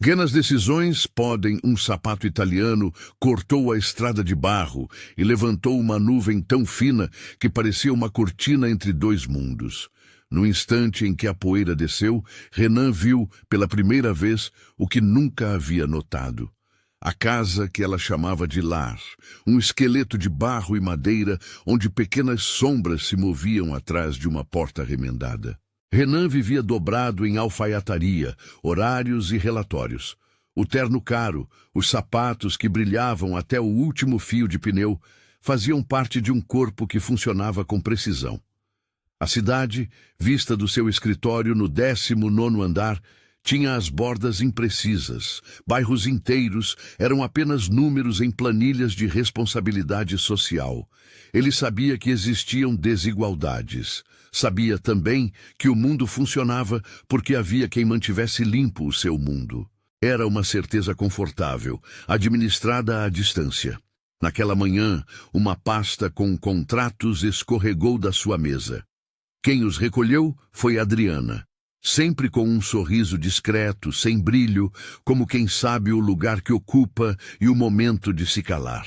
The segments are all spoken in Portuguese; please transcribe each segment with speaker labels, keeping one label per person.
Speaker 1: Pequenas decisões podem. Um sapato italiano cortou a estrada de barro e levantou uma nuvem tão fina que parecia uma cortina entre dois mundos. No instante em que a poeira desceu, Renan viu, pela primeira vez, o que nunca havia notado. A casa que ela chamava de lar, um esqueleto de barro e madeira onde pequenas sombras se moviam atrás de uma porta remendada. Renan vivia dobrado em alfaiataria, horários e relatórios. O terno caro, os sapatos que brilhavam até o último fio de pneu, faziam parte de um corpo que funcionava com precisão. A cidade, vista do seu escritório no 19º andar, tinha as bordas imprecisas. Bairros inteiros eram apenas números em planilhas de responsabilidade social. Ele sabia que existiam desigualdades. Sabia também que o mundo funcionava porque havia quem mantivesse limpo o seu mundo. Era uma certeza confortável, administrada à distância. Naquela manhã, uma pasta com contratos escorregou da sua mesa. Quem os recolheu foi Adriana, sempre com um sorriso discreto, sem brilho, como quem sabe o lugar que ocupa e o momento de se calar.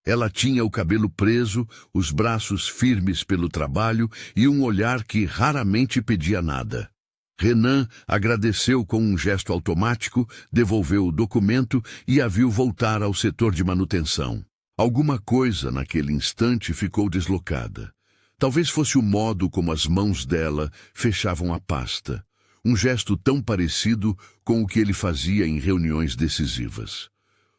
Speaker 1: Ela tinha o cabelo preso, os braços firmes pelo trabalho e um olhar que raramente pedia nada. Renan agradeceu com um gesto automático, devolveu o documento e a viu voltar ao setor de manutenção. Alguma coisa naquele instante ficou deslocada. Talvez fosse o modo como as mãos dela fechavam a pasta. Um gesto tão parecido com o que ele fazia em reuniões decisivas.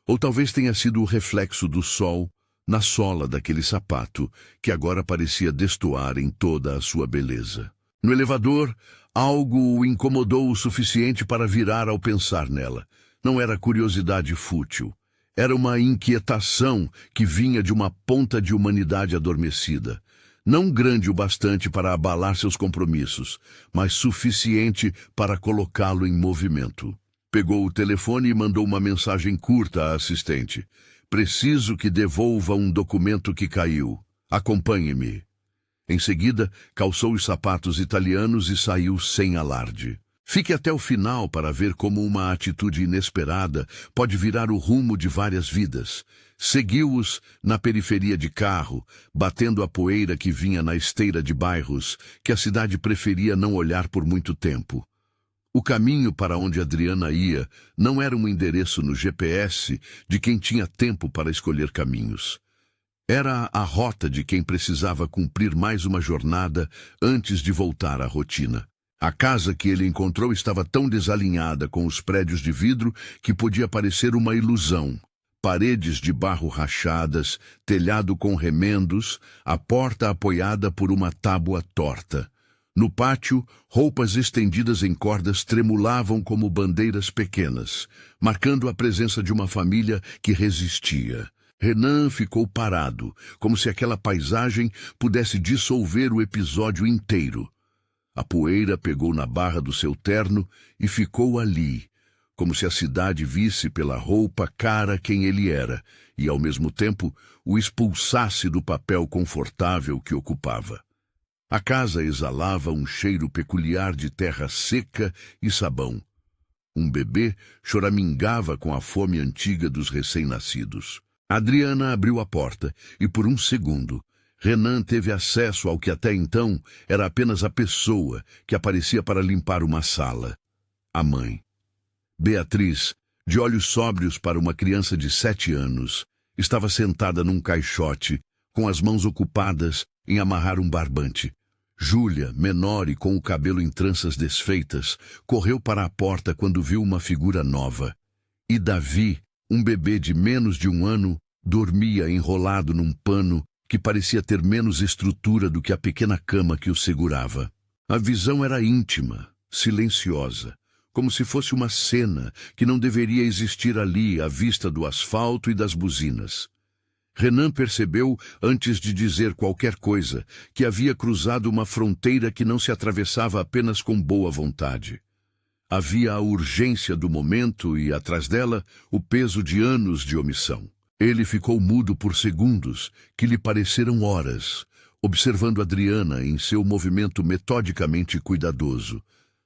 Speaker 1: Ou talvez tenha sido o reflexo do sol na sola daquele sapato, que agora parecia destoar em toda a sua beleza. No elevador, algo o incomodou o suficiente para virar ao pensar nela. Não era curiosidade fútil. Era uma inquietação que vinha de uma ponta de humanidade adormecida. Não grande o bastante para abalar seus compromissos, mas suficiente para colocá-lo em movimento. Pegou o telefone e mandou uma mensagem curta à assistente. Preciso que devolva um documento que caiu. Acompanhe-me. Em seguida, calçou os sapatos italianos e saiu sem alarde. Fique até o final para ver como uma atitude inesperada pode virar o rumo de várias vidas. Seguiu-os na periferia de carro, batendo a poeira que vinha na esteira de bairros que a cidade preferia não olhar por muito tempo. O caminho para onde Adriana ia não era um endereço no GPS de quem tinha tempo para escolher caminhos. Era a rota de quem precisava cumprir mais uma jornada antes de voltar à rotina. A casa que ele encontrou estava tão desalinhada com os prédios de vidro que podia parecer uma ilusão. Paredes de barro rachadas, telhado com remendos, a porta apoiada por uma tábua torta. No pátio, roupas estendidas em cordas tremulavam como bandeiras pequenas, marcando a presença de uma família que resistia. Renan ficou parado, como se aquela paisagem pudesse dissolver o episódio inteiro. A poeira pegou na barra do seu terno e ficou ali, como se a cidade visse pela roupa cara quem ele era, e ao mesmo tempo o expulsasse do papel confortável que ocupava. A casa exalava um cheiro peculiar de terra seca e sabão. Um bebê choramingava com a fome antiga dos recém-nascidos. Adriana abriu a porta e, por um segundo, Renan teve acesso ao que até então era apenas a pessoa que aparecia para limpar uma sala. A mãe. Beatriz, de olhos sóbrios para uma criança de 7 anos, estava sentada num caixote, com as mãos ocupadas em amarrar um barbante. Júlia, menor e com o cabelo em tranças desfeitas, correu para a porta quando viu uma figura nova. E Davi, um bebê de menos de 1 ano, dormia enrolado num pano que parecia ter menos estrutura do que a pequena cama que o segurava. A visão era íntima, silenciosa, como se fosse uma cena que não deveria existir ali à vista do asfalto e das buzinas. Renan percebeu, antes de dizer qualquer coisa, que havia cruzado uma fronteira que não se atravessava apenas com boa vontade. Havia a urgência do momento e, atrás dela, o peso de anos de omissão. Ele ficou mudo por segundos, que lhe pareceram horas, observando Adriana em seu movimento metodicamente cuidadoso.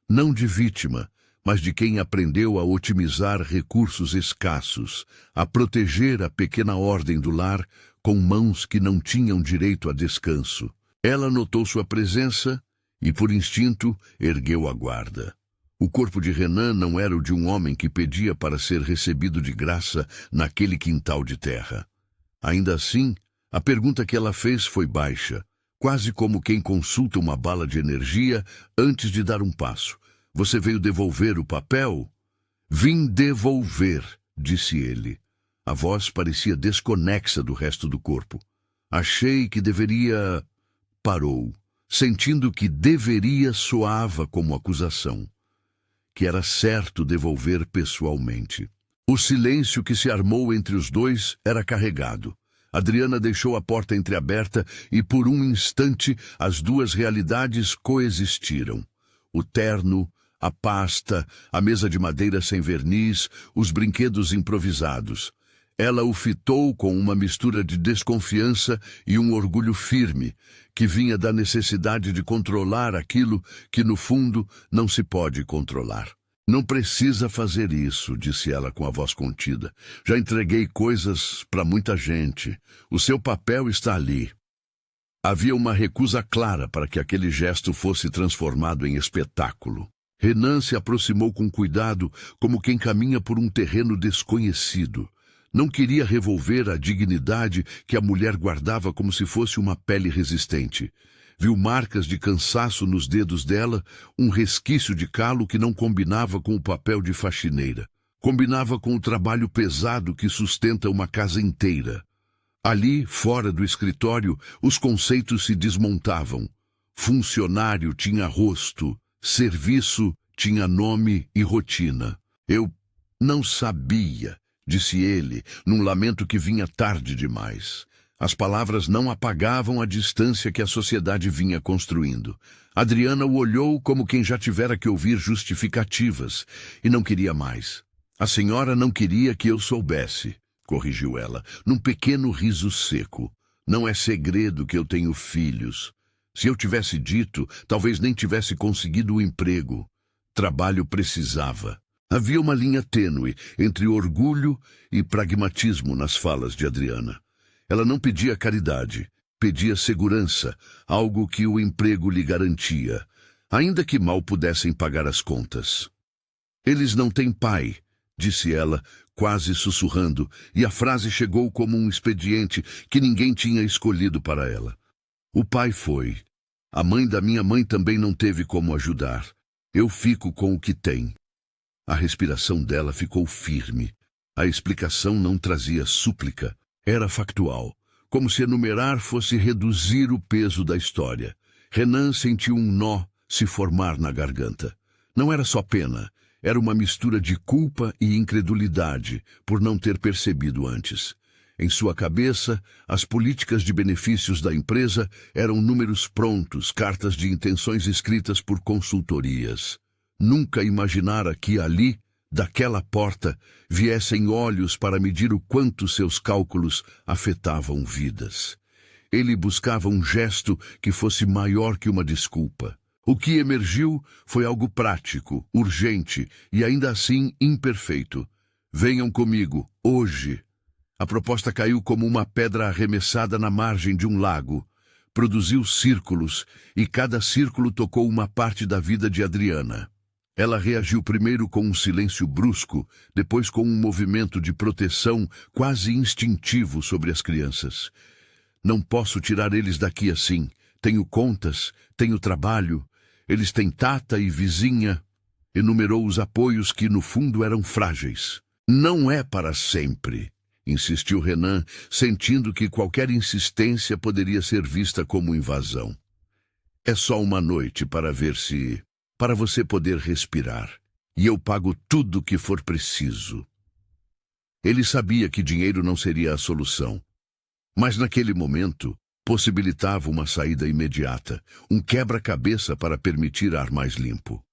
Speaker 1: Não de vítima, mas de quem aprendeu a otimizar recursos escassos, a proteger a pequena ordem do lar com mãos que não tinham direito a descanso. Ela notou sua presença e, por instinto, ergueu a guarda. O corpo de Renan não era o de um homem que pedia para ser recebido de graça naquele quintal de terra. Ainda assim, a pergunta que ela fez foi baixa, quase como quem consulta uma bala de energia antes de dar um passo. Você veio devolver o papel? Vim devolver, disse ele. A voz parecia desconexa do resto do corpo. Achei que deveria... Parou, sentindo que deveria soava como acusação. Que era certo devolver pessoalmente. O silêncio que se armou entre os dois era carregado. Adriana deixou a porta entreaberta e, por um instante, as duas realidades coexistiram. O terno, a pasta, a mesa de madeira sem verniz, os brinquedos improvisados. Ela o fitou com uma mistura de desconfiança e um orgulho firme, que vinha da necessidade de controlar aquilo que, no fundo, não se pode controlar. Não precisa fazer isso, disse ela com a voz contida. Já entreguei coisas para muita gente. O seu papel está ali. Havia uma recusa clara para que aquele gesto fosse transformado em espetáculo. Renan se aproximou com cuidado, como quem caminha por um terreno desconhecido. Não queria revolver a dignidade que a mulher guardava como se fosse uma pele resistente. Viu marcas de cansaço nos dedos dela, um resquício de calo que não combinava com o papel de faxineira. Combinava com o trabalho pesado que sustenta uma casa inteira. Ali, fora do escritório, os conceitos se desmontavam. Funcionário tinha rosto, serviço tinha nome e rotina. Eu não sabia, disse ele, num lamento que vinha tarde demais. As palavras não apagavam a distância que a sociedade vinha construindo. Adriana o olhou como quem já tivera que ouvir justificativas, e não queria mais. A senhora não queria que eu soubesse, corrigiu ela, num pequeno riso seco. Não é segredo que eu tenho filhos. Se eu tivesse dito, talvez nem tivesse conseguido o emprego. Trabalho precisava. Havia uma linha tênue entre orgulho e pragmatismo nas falas de Adriana. Ela não pedia caridade, pedia segurança, algo que o emprego lhe garantia, ainda que mal pudessem pagar as contas. Eles não têm pai, disse ela, quase sussurrando, e a frase chegou como um expediente que ninguém tinha escolhido para ela. O pai foi. A mãe da minha mãe também não teve como ajudar. Eu fico com o que tem. A respiração dela ficou firme. A explicação não trazia súplica. Era factual, como se enumerar fosse reduzir o peso da história. Renan sentiu um nó se formar na garganta. Não era só pena, era uma mistura de culpa e incredulidade por não ter percebido antes. Em sua cabeça, as políticas de benefícios da empresa eram números prontos, cartas de intenções escritas por consultorias. Nunca imaginara que ali, daquela porta, viessem olhos para medir o quanto seus cálculos afetavam vidas. Ele buscava um gesto que fosse maior que uma desculpa. O que emergiu foi algo prático, urgente e ainda assim imperfeito. Venham comigo, hoje. A proposta caiu como uma pedra arremessada na margem de um lago. Produziu círculos e cada círculo tocou uma parte da vida de Adriana. Ela reagiu primeiro com um silêncio brusco, depois com um movimento de proteção quase instintivo sobre as crianças. Não posso tirar eles daqui assim. Tenho contas, tenho trabalho. Eles têm tata e vizinha. Enumerou os apoios que, no fundo, eram frágeis. Não é para sempre, insistiu Renan, sentindo que qualquer insistência poderia ser vista como invasão. É só uma noite para você poder respirar, e eu pago tudo o que for preciso. Ele sabia que dinheiro não seria a solução, mas naquele momento possibilitava uma saída imediata, um quebra-cabeça para permitir ar mais limpo.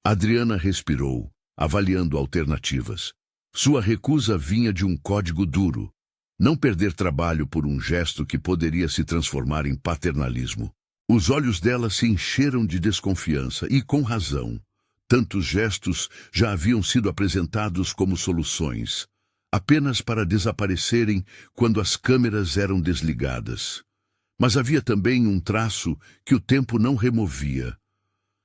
Speaker 1: Adriana respirou, avaliando alternativas. Sua recusa vinha de um código duro: não perder trabalho por um gesto que poderia se transformar em paternalismo. Os olhos dela se encheram de desconfiança, e com razão. Tantos gestos já haviam sido apresentados como soluções, apenas para desaparecerem quando as câmeras eram desligadas. Mas havia também um traço que o tempo não removia: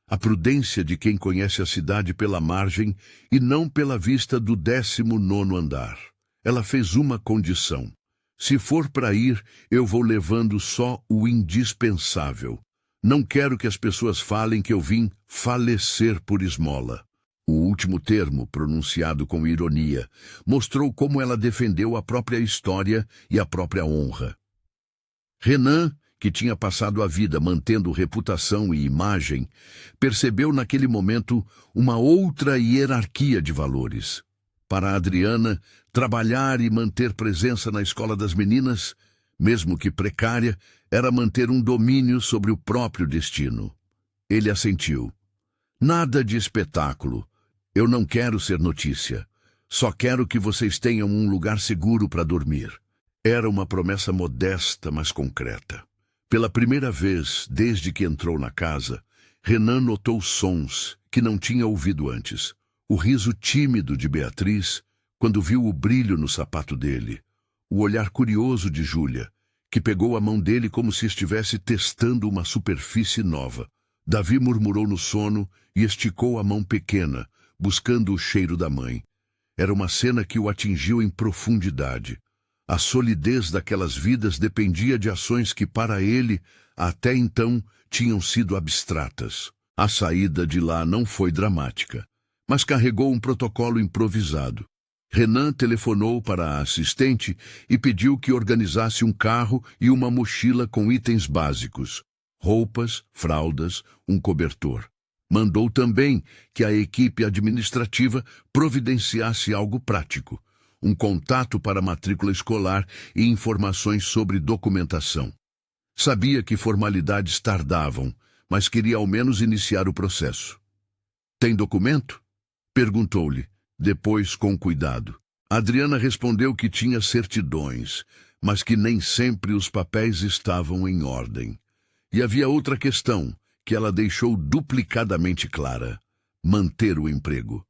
Speaker 1: a prudência de quem conhece a cidade pela margem e não pela vista do 19º andar. Ela fez uma condição: se for para ir, eu vou levando só o indispensável. Não quero que as pessoas falem que eu vim falecer por esmola. O último termo, pronunciado com ironia, mostrou como ela defendeu a própria história e a própria honra. Renan, que tinha passado a vida mantendo reputação e imagem, percebeu naquele momento uma outra hierarquia de valores. Para Adriana, trabalhar e manter presença na escola das meninas, mesmo que precária, era manter um domínio sobre o próprio destino. Ele assentiu. Nada de espetáculo. Eu não quero ser notícia. Só quero que vocês tenham um lugar seguro para dormir. Era uma promessa modesta, mas concreta. Pela primeira vez, desde que entrou na casa, Renan notou sons que não tinha ouvido antes. O riso tímido de Beatriz, quando viu o brilho no sapato dele. O olhar curioso de Júlia, que pegou a mão dele como se estivesse testando uma superfície nova. Davi murmurou no sono e esticou a mão pequena, buscando o cheiro da mãe. Era uma cena que o atingiu em profundidade. A solidez daquelas vidas dependia de ações que, para ele, até então, tinham sido abstratas. A saída de lá não foi dramática, mas carregou um protocolo improvisado. Renan telefonou para a assistente e pediu que organizasse um carro e uma mochila com itens básicos: roupas, fraldas, um cobertor. Mandou também que a equipe administrativa providenciasse algo prático: um contato para matrícula escolar e informações sobre documentação. Sabia que formalidades tardavam, mas queria ao menos iniciar o processo. "Tem documento?" perguntou-lhe, depois com cuidado. Adriana respondeu que tinha certidões, mas que nem sempre os papéis estavam em ordem. E havia outra questão, que ela deixou duplicadamente clara: manter o emprego.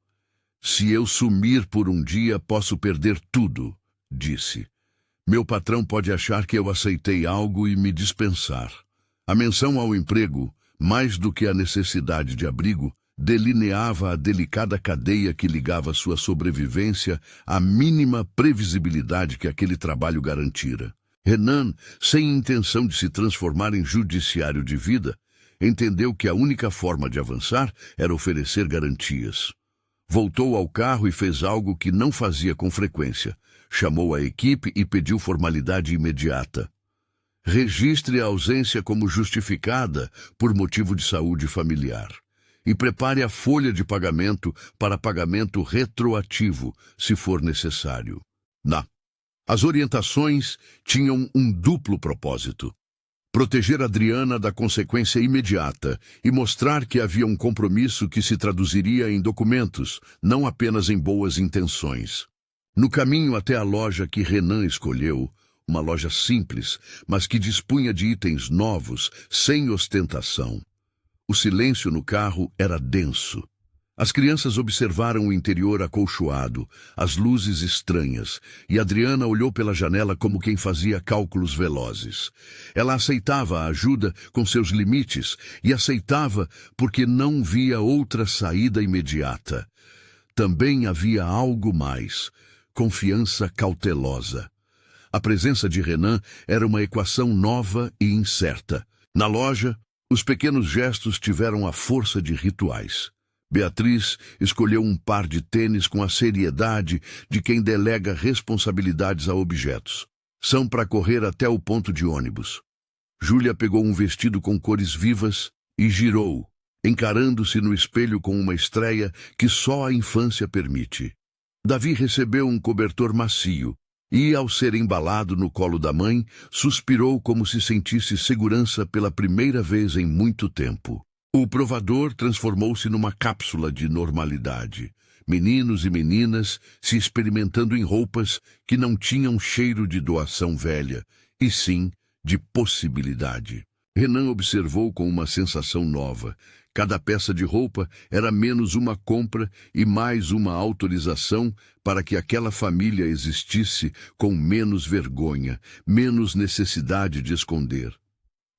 Speaker 1: "Se eu sumir por um dia, posso perder tudo", disse. "Meu patrão pode achar que eu aceitei algo e me dispensar." A menção ao emprego, mais do que a necessidade de abrigo, delineava a delicada cadeia que ligava sua sobrevivência à mínima previsibilidade que aquele trabalho garantira. Renan, sem intenção de se transformar em judiciário de vida, entendeu que a única forma de avançar era oferecer garantias. Voltou ao carro e fez algo que não fazia com frequência. Chamou a equipe e pediu formalidade imediata. "Registre a ausência como justificada por motivo de saúde familiar. E prepare a folha de pagamento para pagamento retroativo, se for necessário." As orientações tinham um duplo propósito: proteger Adriana da consequência imediata e mostrar que havia um compromisso que se traduziria em documentos, não apenas em boas intenções. No caminho até a loja que Renan escolheu, uma loja simples, mas que dispunha de itens novos, sem ostentação, o silêncio no carro era denso. As crianças observaram o interior acolchoado, as luzes estranhas, e Adriana olhou pela janela como quem fazia cálculos velozes. Ela aceitava a ajuda com seus limites e aceitava porque não via outra saída imediata. Também havia algo mais: confiança cautelosa. A presença de Renan era uma equação nova e incerta. Na loja, os pequenos gestos tiveram a força de rituais. Beatriz escolheu um par de tênis com a seriedade de quem delega responsabilidades a objetos. São para correr até o ponto de ônibus. Júlia pegou um vestido com cores vivas e girou, encarando-se no espelho com uma estreia que só a infância permite. Davi recebeu um cobertor macio e, ao ser embalado no colo da mãe, suspirou como se sentisse segurança pela primeira vez em muito tempo. O provador transformou-se numa cápsula de normalidade. Meninos e meninas se experimentando em roupas que não tinham cheiro de doação velha, e sim de possibilidade. Renan observou com uma sensação nova: Cada peça de roupa era menos uma compra e mais uma autorização para que aquela família existisse com menos vergonha, menos necessidade de esconder.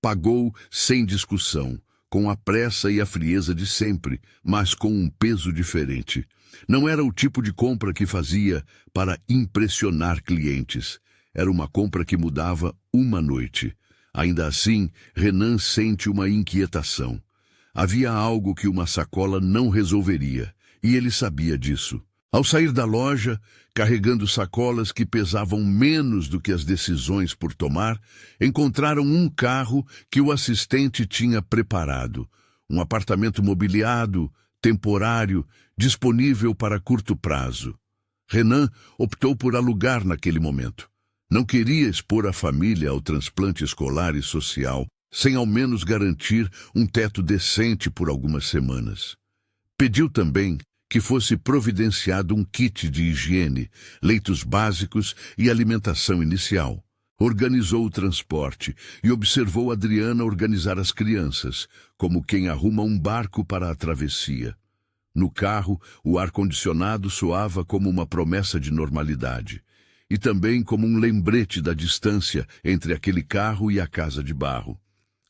Speaker 1: Pagou sem discussão, com a pressa e a frieza de sempre, mas com um peso diferente. Não era o tipo de compra que fazia para impressionar clientes. Era uma compra que mudava uma noite. Ainda assim, Renan sente uma inquietação. Havia algo que uma sacola não resolveria, e ele sabia disso. Ao sair da loja, carregando sacolas que pesavam menos do que as decisões por tomar, encontraram um carro que o assistente tinha preparado. Um apartamento mobiliado, temporário, disponível para curto prazo. Renan optou por alugar naquele momento. Não queria expor a família ao transplante escolar e social, sem ao menos garantir um teto decente por algumas semanas. Pediu também que fosse providenciado um kit de higiene, leitos básicos e alimentação inicial. Organizou o transporte e observou Adriana organizar as crianças, como quem arruma um barco para a travessia. No carro, o ar-condicionado soava como uma promessa de normalidade, e também como um lembrete da distância entre aquele carro e a casa de barro.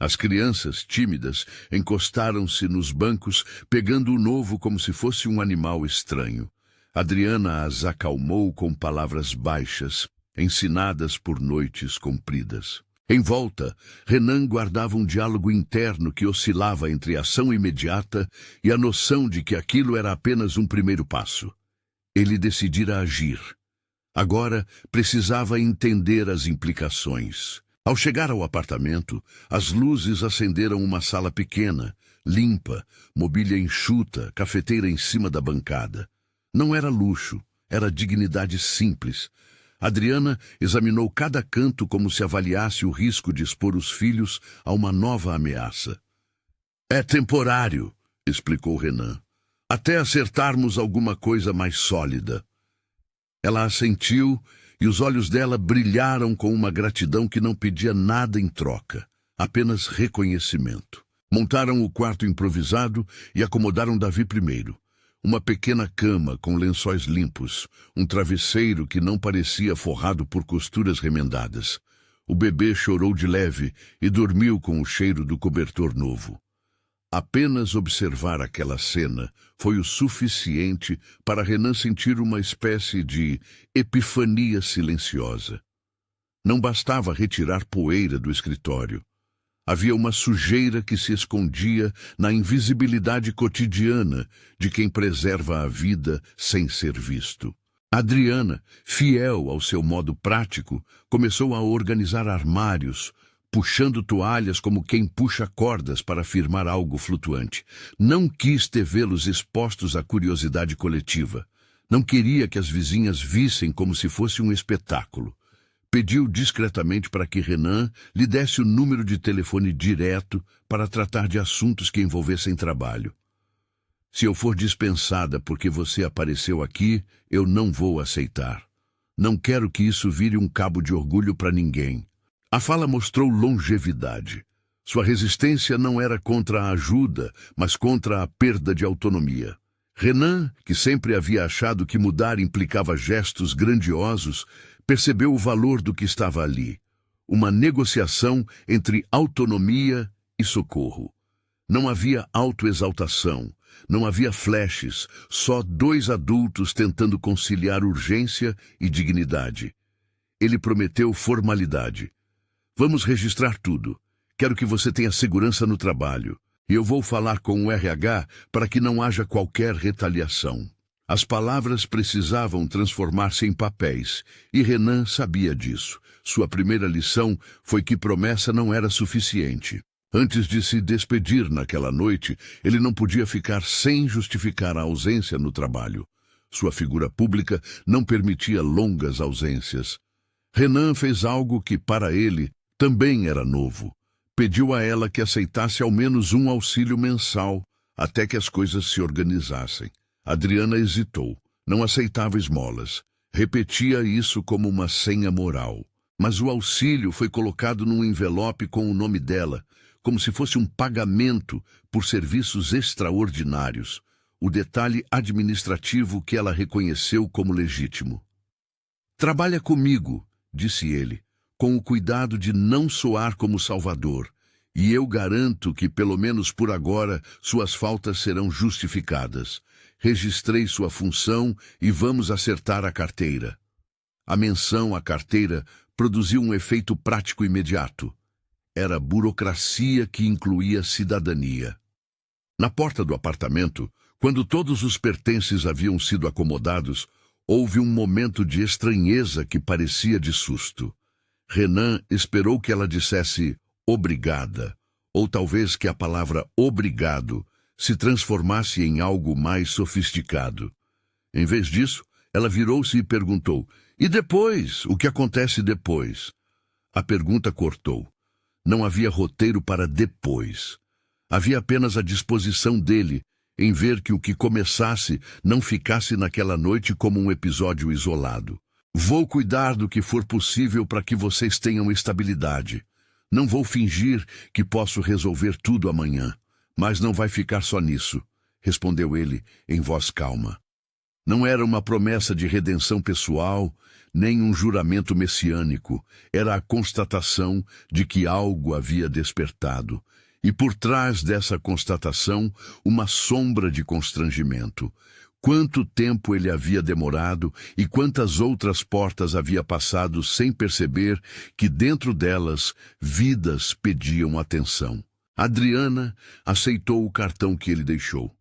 Speaker 1: As crianças, tímidas, encostaram-se nos bancos, pegando o novo como se fosse um animal estranho. Adriana as acalmou com palavras baixas, ensinadas por noites compridas. Em volta, Renan guardava um diálogo interno que oscilava entre a ação imediata e a noção de que aquilo era apenas um primeiro passo. Ele decidira agir. Agora precisava entender as implicações. Ao chegar ao apartamento, as luzes acenderam uma sala pequena, limpa, mobília enxuta, cafeteira em cima da bancada. Não era luxo, era dignidade simples. Adriana examinou cada canto como se avaliasse o risco de expor os filhos a uma nova ameaça. "É temporário", explicou Renan, "até acertarmos alguma coisa mais sólida." Ela assentiu e os olhos dela brilharam com uma gratidão que não pedia nada em troca, apenas reconhecimento. Montaram o quarto improvisado e acomodaram Davi primeiro. Uma pequena cama com lençóis limpos, um travesseiro que não parecia forrado por costuras remendadas. O bebê chorou de leve e dormiu com o cheiro do cobertor novo. Apenas observar aquela cena foi o suficiente para Renan sentir uma espécie de epifania silenciosa. Não bastava retirar poeira do escritório. Havia uma sujeira que se escondia na invisibilidade cotidiana de quem preserva a vida sem ser visto. Adriana, fiel ao seu modo prático, começou a organizar armários, puxando toalhas como quem puxa cordas para firmar algo flutuante. Não quis ter vê-los expostos à curiosidade coletiva. Não queria que as vizinhas vissem como se fosse um espetáculo. Pediu discretamente para que Renan lhe desse o número de telefone direto para tratar de assuntos que envolvessem trabalho. "Se eu for dispensada porque você apareceu aqui, eu não vou aceitar. Não quero que isso vire um cabo de orgulho para ninguém." A fala mostrou longevidade. Sua resistência não era contra a ajuda, mas contra a perda de autonomia. Renan, que sempre havia achado que mudar implicava gestos grandiosos, percebeu o valor do que estava ali. Uma negociação entre autonomia e socorro. Não havia autoexaltação, não havia flashes, só dois adultos tentando conciliar urgência e dignidade. Ele prometeu formalidade. "Vamos registrar tudo. Quero que você tenha segurança no trabalho. E eu vou falar com o RH para que não haja qualquer retaliação." As palavras precisavam transformar-se em papéis, e Renan sabia disso. Sua primeira lição foi que promessa não era suficiente. Antes de se despedir naquela noite, ele não podia ficar sem justificar a ausência no trabalho. Sua figura pública não permitia longas ausências. Renan fez algo que, para ele, também era novo. Pediu a ela que aceitasse ao menos um auxílio mensal, até que as coisas se organizassem. Adriana hesitou. Não aceitava esmolas. Repetia isso como uma senha moral. Mas o auxílio foi colocado num envelope com o nome dela, como se fosse um pagamento por serviços extraordinários, o detalhe administrativo que ela reconheceu como legítimo. "Trabalha comigo", disse ele, com o cuidado de não soar como salvador, e eu garanto que, pelo menos por agora, suas faltas serão justificadas. Registrei sua função e vamos acertar a carteira. A menção à carteira produziu um efeito prático imediato. Era burocracia que incluía cidadania. Na porta do apartamento, quando todos os pertences haviam sido acomodados, houve um momento de estranheza que parecia de susto. Renan esperou que ela dissesse obrigada, ou talvez que a palavra obrigado se transformasse em algo mais sofisticado. Em vez disso, ela virou-se e perguntou: "E depois? O que acontece depois?" A pergunta cortou. Não havia roteiro para depois. Havia apenas a disposição dele em ver que o que começasse não ficasse naquela noite como um episódio isolado. "Vou cuidar do que for possível para que vocês tenham estabilidade. Não vou fingir que posso resolver tudo amanhã, mas não vai ficar só nisso", respondeu ele em voz calma. Não era uma promessa de redenção pessoal, nem um juramento messiânico. Era a constatação de que algo havia despertado. E por trás dessa constatação, uma sombra de constrangimento. Quanto tempo ele havia demorado e quantas outras portas havia passado sem perceber que dentro delas vidas pediam atenção. Adriana aceitou o cartão que ele deixou.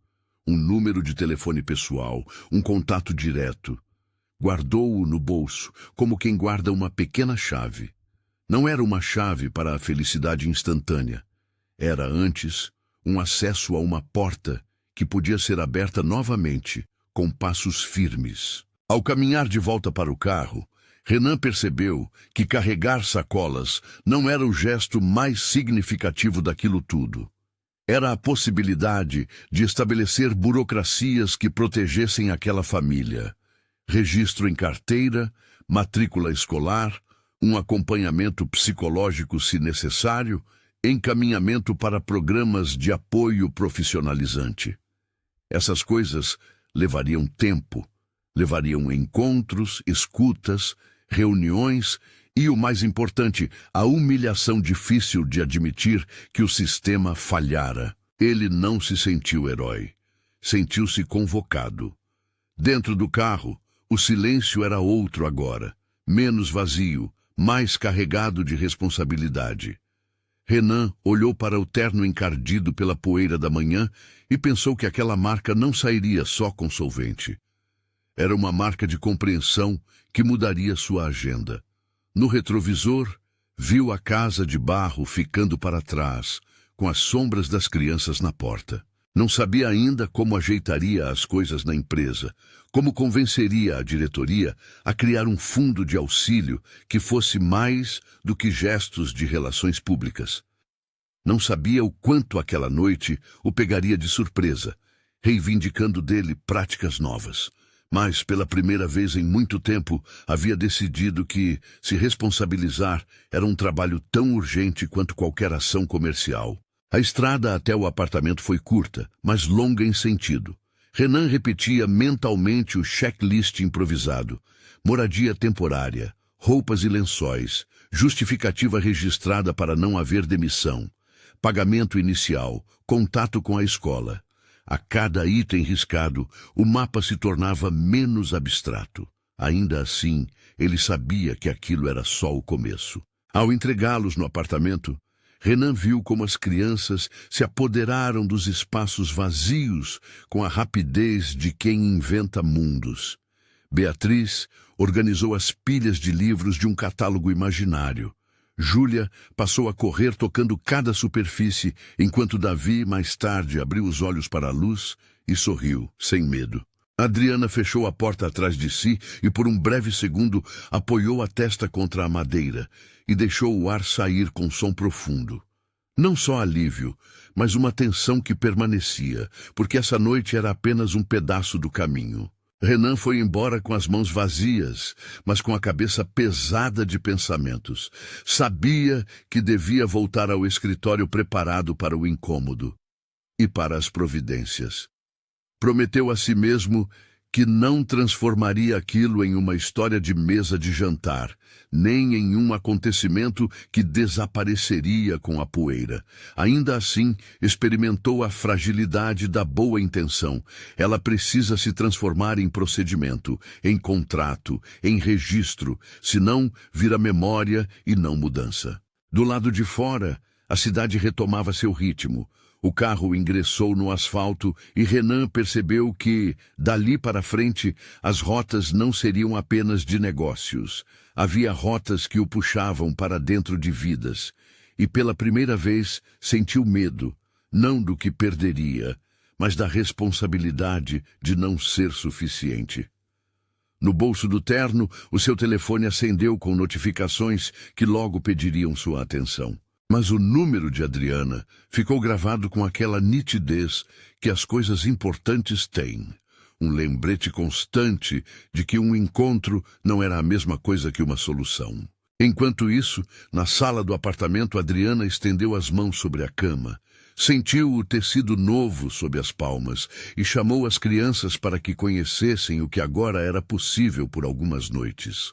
Speaker 1: Um número de telefone pessoal, um contato direto. Guardou-o no bolso, como quem guarda uma pequena chave. Não era uma chave para a felicidade instantânea. Era, antes, um acesso a uma porta que podia ser aberta novamente, com passos firmes. Ao caminhar de volta para o carro, Renan percebeu que carregar sacolas não era o gesto mais significativo daquilo tudo. Era a possibilidade de estabelecer burocracias que protegessem aquela família. Registro em carteira, matrícula escolar, um acompanhamento psicológico se necessário, encaminhamento para programas de apoio profissionalizante. Essas coisas levariam tempo, levariam encontros, escutas, reuniões e, o mais importante, a humilhação difícil de admitir que o sistema falhara. Ele não se sentiu herói. Sentiu-se convocado. Dentro do carro, o silêncio era outro agora, menos vazio, mais carregado de responsabilidade. Renan olhou para o terno encardido pela poeira da manhã e pensou que aquela marca não sairia só com solvente. Era uma marca de compreensão que mudaria sua agenda. No retrovisor, viu a casa de barro ficando para trás, com as sombras das crianças na porta. Não sabia ainda como ajeitaria as coisas na empresa, como convenceria a diretoria a criar um fundo de auxílio que fosse mais do que gestos de relações públicas. Não sabia o quanto aquela noite o pegaria de surpresa, reivindicando dele práticas novas. Mas, pela primeira vez em muito tempo, havia decidido que se responsabilizar era um trabalho tão urgente quanto qualquer ação comercial. A estrada até o apartamento foi curta, mas longa em sentido. Renan repetia mentalmente o checklist improvisado: moradia temporária, roupas e lençóis, justificativa registrada para não haver demissão, pagamento inicial, contato com a escola. A cada item riscado, o mapa se tornava menos abstrato. Ainda assim, ele sabia que aquilo era só o começo. Ao entregá-los no apartamento, Renan viu como as crianças se apoderaram dos espaços vazios com a rapidez de quem inventa mundos. Beatriz organizou as pilhas de livros de um catálogo imaginário. Júlia passou a correr tocando cada superfície, enquanto Davi, mais tarde, abriu os olhos para a luz e sorriu, sem medo. Adriana fechou a porta atrás de si e, por um breve segundo, apoiou a testa contra a madeira e deixou o ar sair com som profundo. Não só alívio, mas uma tensão que permanecia, porque essa noite era apenas um pedaço do caminho. Renan foi embora com as mãos vazias, mas com a cabeça pesada de pensamentos. Sabia que devia voltar ao escritório preparado para o incômodo e para as providências. Prometeu a si mesmo que não transformaria aquilo em uma história de mesa de jantar, nem em um acontecimento que desapareceria com a poeira. Ainda assim, experimentou a fragilidade da boa intenção. Ela precisa se transformar em procedimento, em contrato, em registro, senão vira memória e não mudança. Do lado de fora, a cidade retomava seu ritmo. O carro ingressou no asfalto e Renan percebeu que, dali para frente, as rotas não seriam apenas de negócios. Havia rotas que o puxavam para dentro de vidas. E pela primeira vez sentiu medo, não do que perderia, mas da responsabilidade de não ser suficiente. No bolso do terno, o seu telefone acendeu com notificações que logo pediriam sua atenção. Mas o número de Adriana ficou gravado com aquela nitidez que as coisas importantes têm. Um lembrete constante de que um encontro não era a mesma coisa que uma solução. Enquanto isso, na sala do apartamento, Adriana estendeu as mãos sobre a cama. Sentiu o tecido novo sob as palmas e chamou as crianças para que conhecessem o que agora era possível por algumas noites.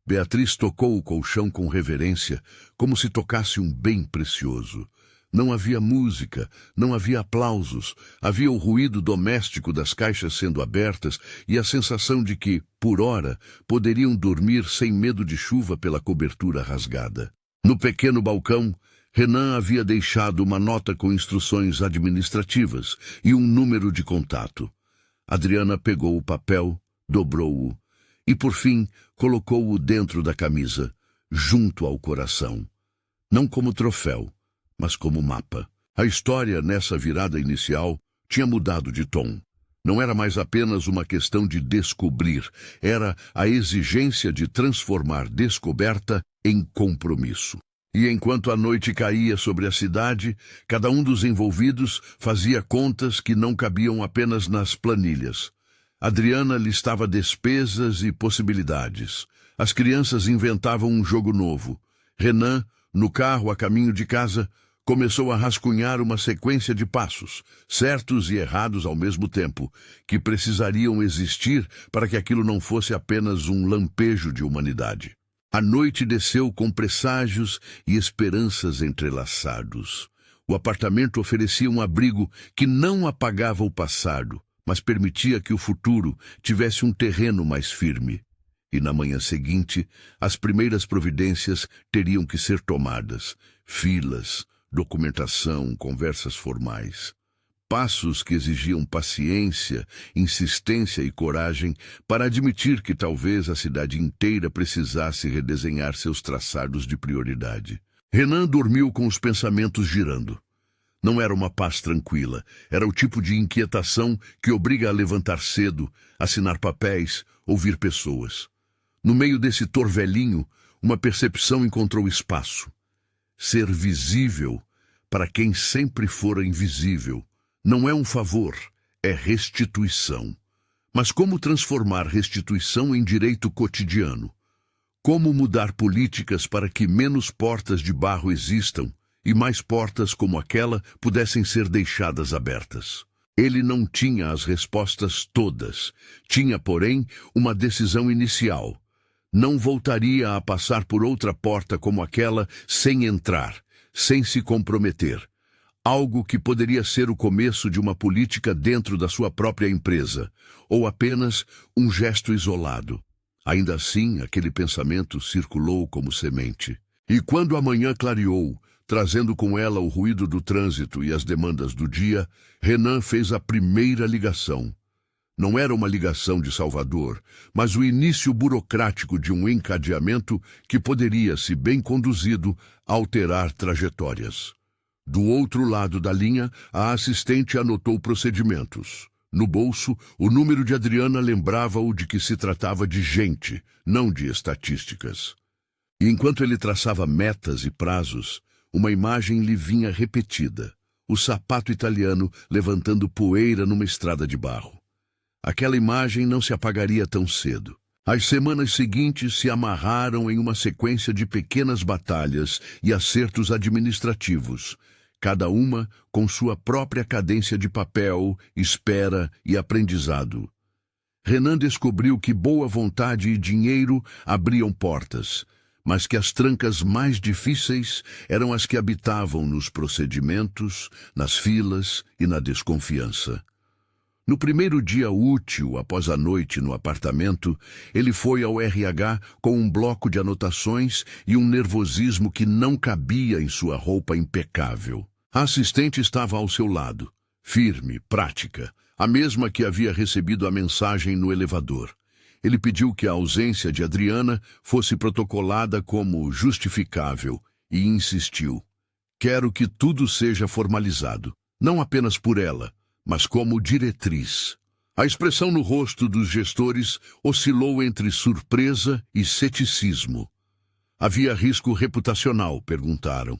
Speaker 1: Beatriz tocou o colchão com reverência, como se tocasse um bem precioso. Não havia música, não havia aplausos, havia o ruído doméstico das caixas sendo abertas e a sensação de que, por hora, poderiam dormir sem medo de chuva pela cobertura rasgada. No pequeno balcão, Renan havia deixado uma nota com instruções administrativas e um número de contato. Adriana pegou o papel, dobrou-o e, por fim, colocou-o dentro da camisa, junto ao coração. Não como troféu, mas como mapa. A história, nessa virada inicial, tinha mudado de tom. Não era mais apenas uma questão de descobrir, era a exigência de transformar descoberta em compromisso. E enquanto a noite caía sobre a cidade, cada um dos envolvidos fazia contas que não cabiam apenas nas planilhas. Adriana listava despesas e possibilidades. As crianças inventavam um jogo novo. Renan, no carro a caminho de casa, começou a rascunhar uma sequência de passos, certos e errados ao mesmo tempo, que precisariam existir para que aquilo não fosse apenas um lampejo de humanidade. A noite desceu com presságios e esperanças entrelaçados. O apartamento oferecia um abrigo que não apagava o passado, mas permitia que o futuro tivesse um terreno mais firme. E na manhã seguinte, as primeiras providências teriam que ser tomadas. Filas, documentação, conversas formais. Passos que exigiam paciência, insistência e coragem para admitir que talvez a cidade inteira precisasse redesenhar seus traçados de prioridade. Renan dormiu com os pensamentos girando. Não era uma paz tranquila, era o tipo de inquietação que obriga a levantar cedo, assinar papéis, ouvir pessoas. No meio desse torvelinho, uma percepção encontrou espaço. Ser visível para quem sempre fora invisível não é um favor, é restituição. Mas como transformar restituição em direito cotidiano? Como mudar políticas para que menos portas de barro existam e mais portas como aquela pudessem ser deixadas abertas? Ele não tinha as respostas todas. Tinha, porém, uma decisão inicial. Não voltaria a passar por outra porta como aquela sem entrar, sem se comprometer. Algo que poderia ser o começo de uma política dentro da sua própria empresa, ou apenas um gesto isolado. Ainda assim, aquele pensamento circulou como semente. E quando a manhã clareou, trazendo com ela o ruído do trânsito e as demandas do dia, Renan fez a primeira ligação. Não era uma ligação de Salvador, mas o início burocrático de um encadeamento que poderia, se bem conduzido, alterar trajetórias. Do outro lado da linha, a assistente anotou procedimentos. No bolso, o número de Adriana lembrava-o de que se tratava de gente, não de estatísticas. E enquanto ele traçava metas e prazos, uma imagem lhe vinha repetida: o sapato italiano levantando poeira numa estrada de barro. Aquela imagem não se apagaria tão cedo. As semanas seguintes se amarraram em uma sequência de pequenas batalhas e acertos administrativos, cada uma com sua própria cadência de papel, espera e aprendizado. Renan descobriu que boa vontade e dinheiro abriam portas, mas que as trancas mais difíceis eram as que habitavam nos procedimentos, nas filas e na desconfiança. No primeiro dia útil após a noite no apartamento, ele foi ao RH com um bloco de anotações e um nervosismo que não cabia em sua roupa impecável. A assistente estava ao seu lado, firme, prática, a mesma que havia recebido a mensagem no elevador. Ele pediu que a ausência de Adriana fosse protocolada como justificável e insistiu: "Quero que tudo seja formalizado, não apenas por ela, mas como diretriz." A expressão no rosto dos gestores oscilou entre surpresa e ceticismo. Havia risco reputacional, perguntaram.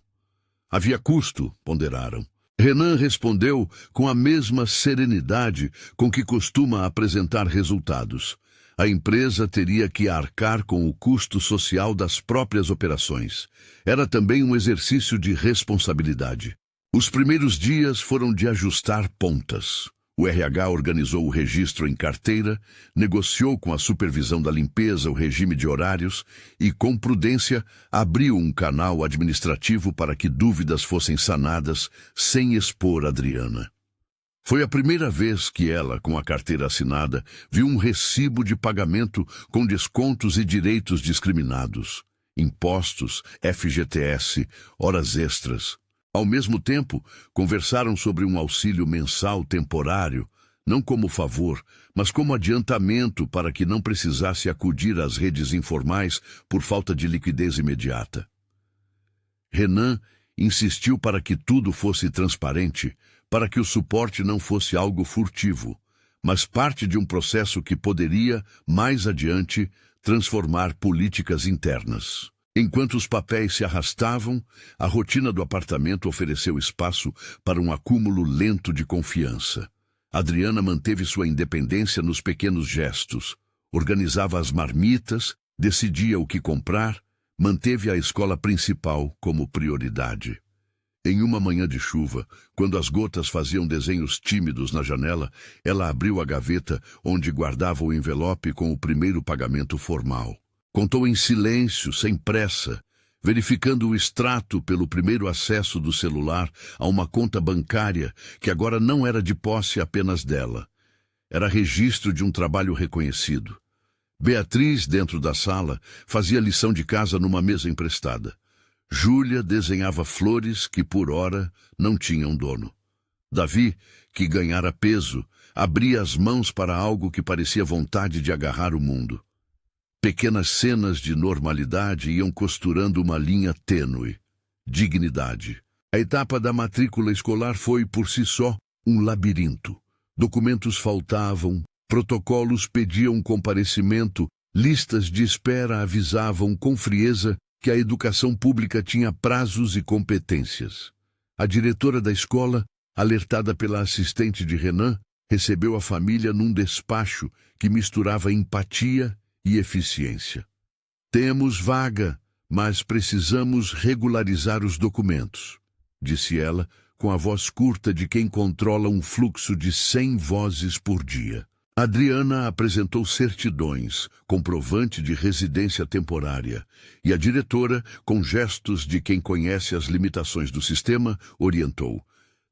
Speaker 1: Havia custo, ponderaram. Renan respondeu com a mesma serenidade com que costuma apresentar resultados. A empresa teria que arcar com o custo social das próprias operações. Era também um exercício de responsabilidade. Os primeiros dias foram de ajustar pontas. O RH organizou o registro em carteira, negociou com a supervisão da limpeza o regime de horários e, com prudência, abriu um canal administrativo para que dúvidas fossem sanadas sem expor Adriana. Foi a primeira vez que ela, com a carteira assinada, viu um recibo de pagamento com descontos e direitos discriminados. Impostos, FGTS, horas extras. Ao mesmo tempo, conversaram sobre um auxílio mensal temporário, não como favor, mas como adiantamento para que não precisasse acudir às redes informais por falta de liquidez imediata. Renan insistiu para que tudo fosse transparente, para que o suporte não fosse algo furtivo, mas parte de um processo que poderia, mais adiante, transformar políticas internas. Enquanto os papéis se arrastavam, a rotina do apartamento ofereceu espaço para um acúmulo lento de confiança. Adriana manteve sua independência nos pequenos gestos, organizava as marmitas, decidia o que comprar, manteve a escola principal como prioridade. Em uma manhã de chuva, quando as gotas faziam desenhos tímidos na janela, ela abriu a gaveta onde guardava o envelope com o primeiro pagamento formal. Contou em silêncio, sem pressa, verificando o extrato pelo primeiro acesso do celular a uma conta bancária que agora não era de posse apenas dela. Era registro de um trabalho reconhecido. Beatriz, dentro da sala, fazia lição de casa numa mesa emprestada. Júlia desenhava flores que, por ora, não tinham dono. Davi, que ganhara peso, abria as mãos para algo que parecia vontade de agarrar o mundo. Pequenas cenas de normalidade iam costurando uma linha tênue. Dignidade. A etapa da matrícula escolar foi, por si só, um labirinto. Documentos faltavam, protocolos pediam comparecimento, listas de espera avisavam com frieza que a educação pública tinha prazos e competências. A diretora da escola, alertada pela assistente de Renan, recebeu a família num despacho que misturava empatia e eficiência. "Temos vaga, mas precisamos regularizar os documentos", disse ela, com a voz curta de quem controla um fluxo de 100 vozes por dia. Adriana apresentou certidões, comprovante de residência temporária, e a diretora, com gestos de quem conhece as limitações do sistema, orientou: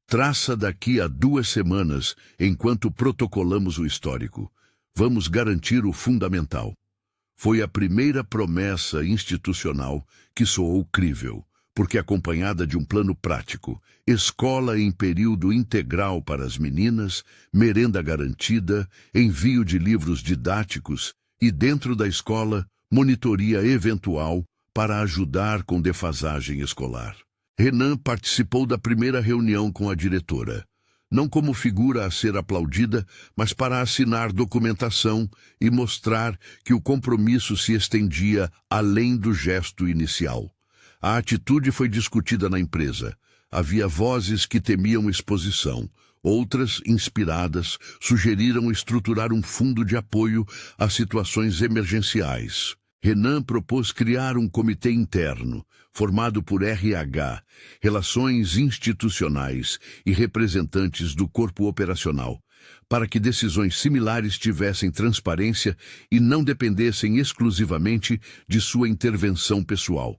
Speaker 1: "Traça daqui a 2 semanas, enquanto protocolamos o histórico. Vamos garantir o fundamental." Foi a primeira promessa institucional que soou crível, porque acompanhada de um plano prático: escola em período integral para as meninas, merenda garantida, envio de livros didáticos e, dentro da escola, monitoria eventual para ajudar com defasagem escolar. Renan participou da primeira reunião com a diretora, não como figura a ser aplaudida, mas para assinar documentação e mostrar que o compromisso se estendia além do gesto inicial. A atitude foi discutida na empresa. Havia vozes que temiam exposição, Outras, inspiradas, sugeriram estruturar um fundo de apoio a situações emergenciais. Renan propôs criar um comitê interno, formado por RH, relações institucionais e representantes do corpo operacional, para que decisões similares tivessem transparência e não dependessem exclusivamente de sua intervenção pessoal.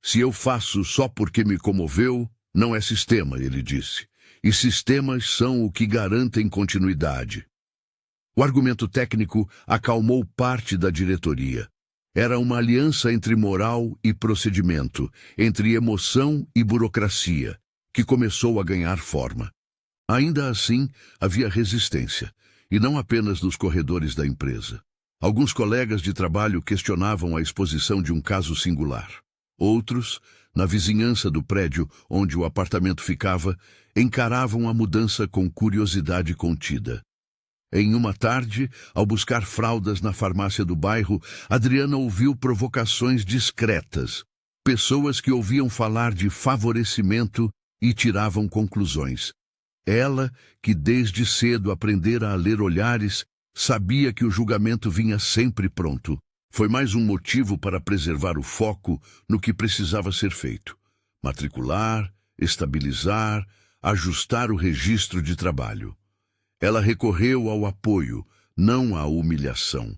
Speaker 1: Se eu faço só porque me comoveu, não é sistema, ele disse. E sistemas são o que garantem continuidade. O argumento técnico acalmou parte da diretoria. Era uma aliança entre moral e procedimento, entre emoção e burocracia, que começou a ganhar forma. Ainda assim, havia resistência, e não apenas nos corredores da empresa. Alguns colegas de trabalho questionavam a exposição de um caso singular. Outros, na vizinhança do prédio onde o apartamento ficava, encaravam a mudança com curiosidade contida. Em uma tarde, ao buscar fraldas na farmácia do bairro, Adriana ouviu provocações discretas. Pessoas que ouviam falar de favorecimento e tiravam conclusões. Ela, que desde cedo aprendera a ler olhares, sabia que o julgamento vinha sempre pronto. Foi mais um motivo para preservar o foco no que precisava ser feito. Matricular, estabilizar, ajustar o registro de trabalho. Ela recorreu ao apoio, não à humilhação,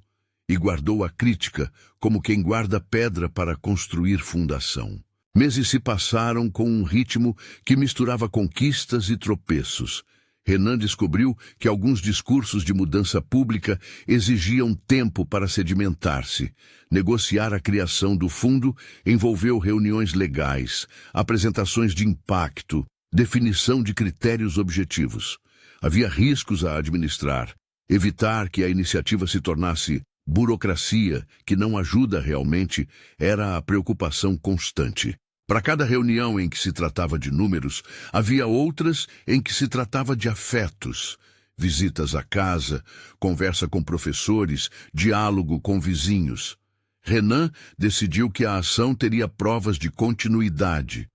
Speaker 1: e guardou a crítica como quem guarda pedra para construir fundação. Meses se passaram com um ritmo que misturava conquistas e tropeços. Renan descobriu que alguns discursos de mudança pública exigiam tempo para sedimentar-se. Negociar a criação do fundo envolveu reuniões legais, apresentações de impacto, definição de critérios objetivos. Havia riscos a administrar. Evitar que a iniciativa se tornasse burocracia, que não ajuda realmente, era a preocupação constante. Para cada reunião em que se tratava de números, havia outras em que se tratava de afetos. Visitas à casa, conversa com professores, diálogo com vizinhos. Renan decidiu que a ação teria provas de continuidade,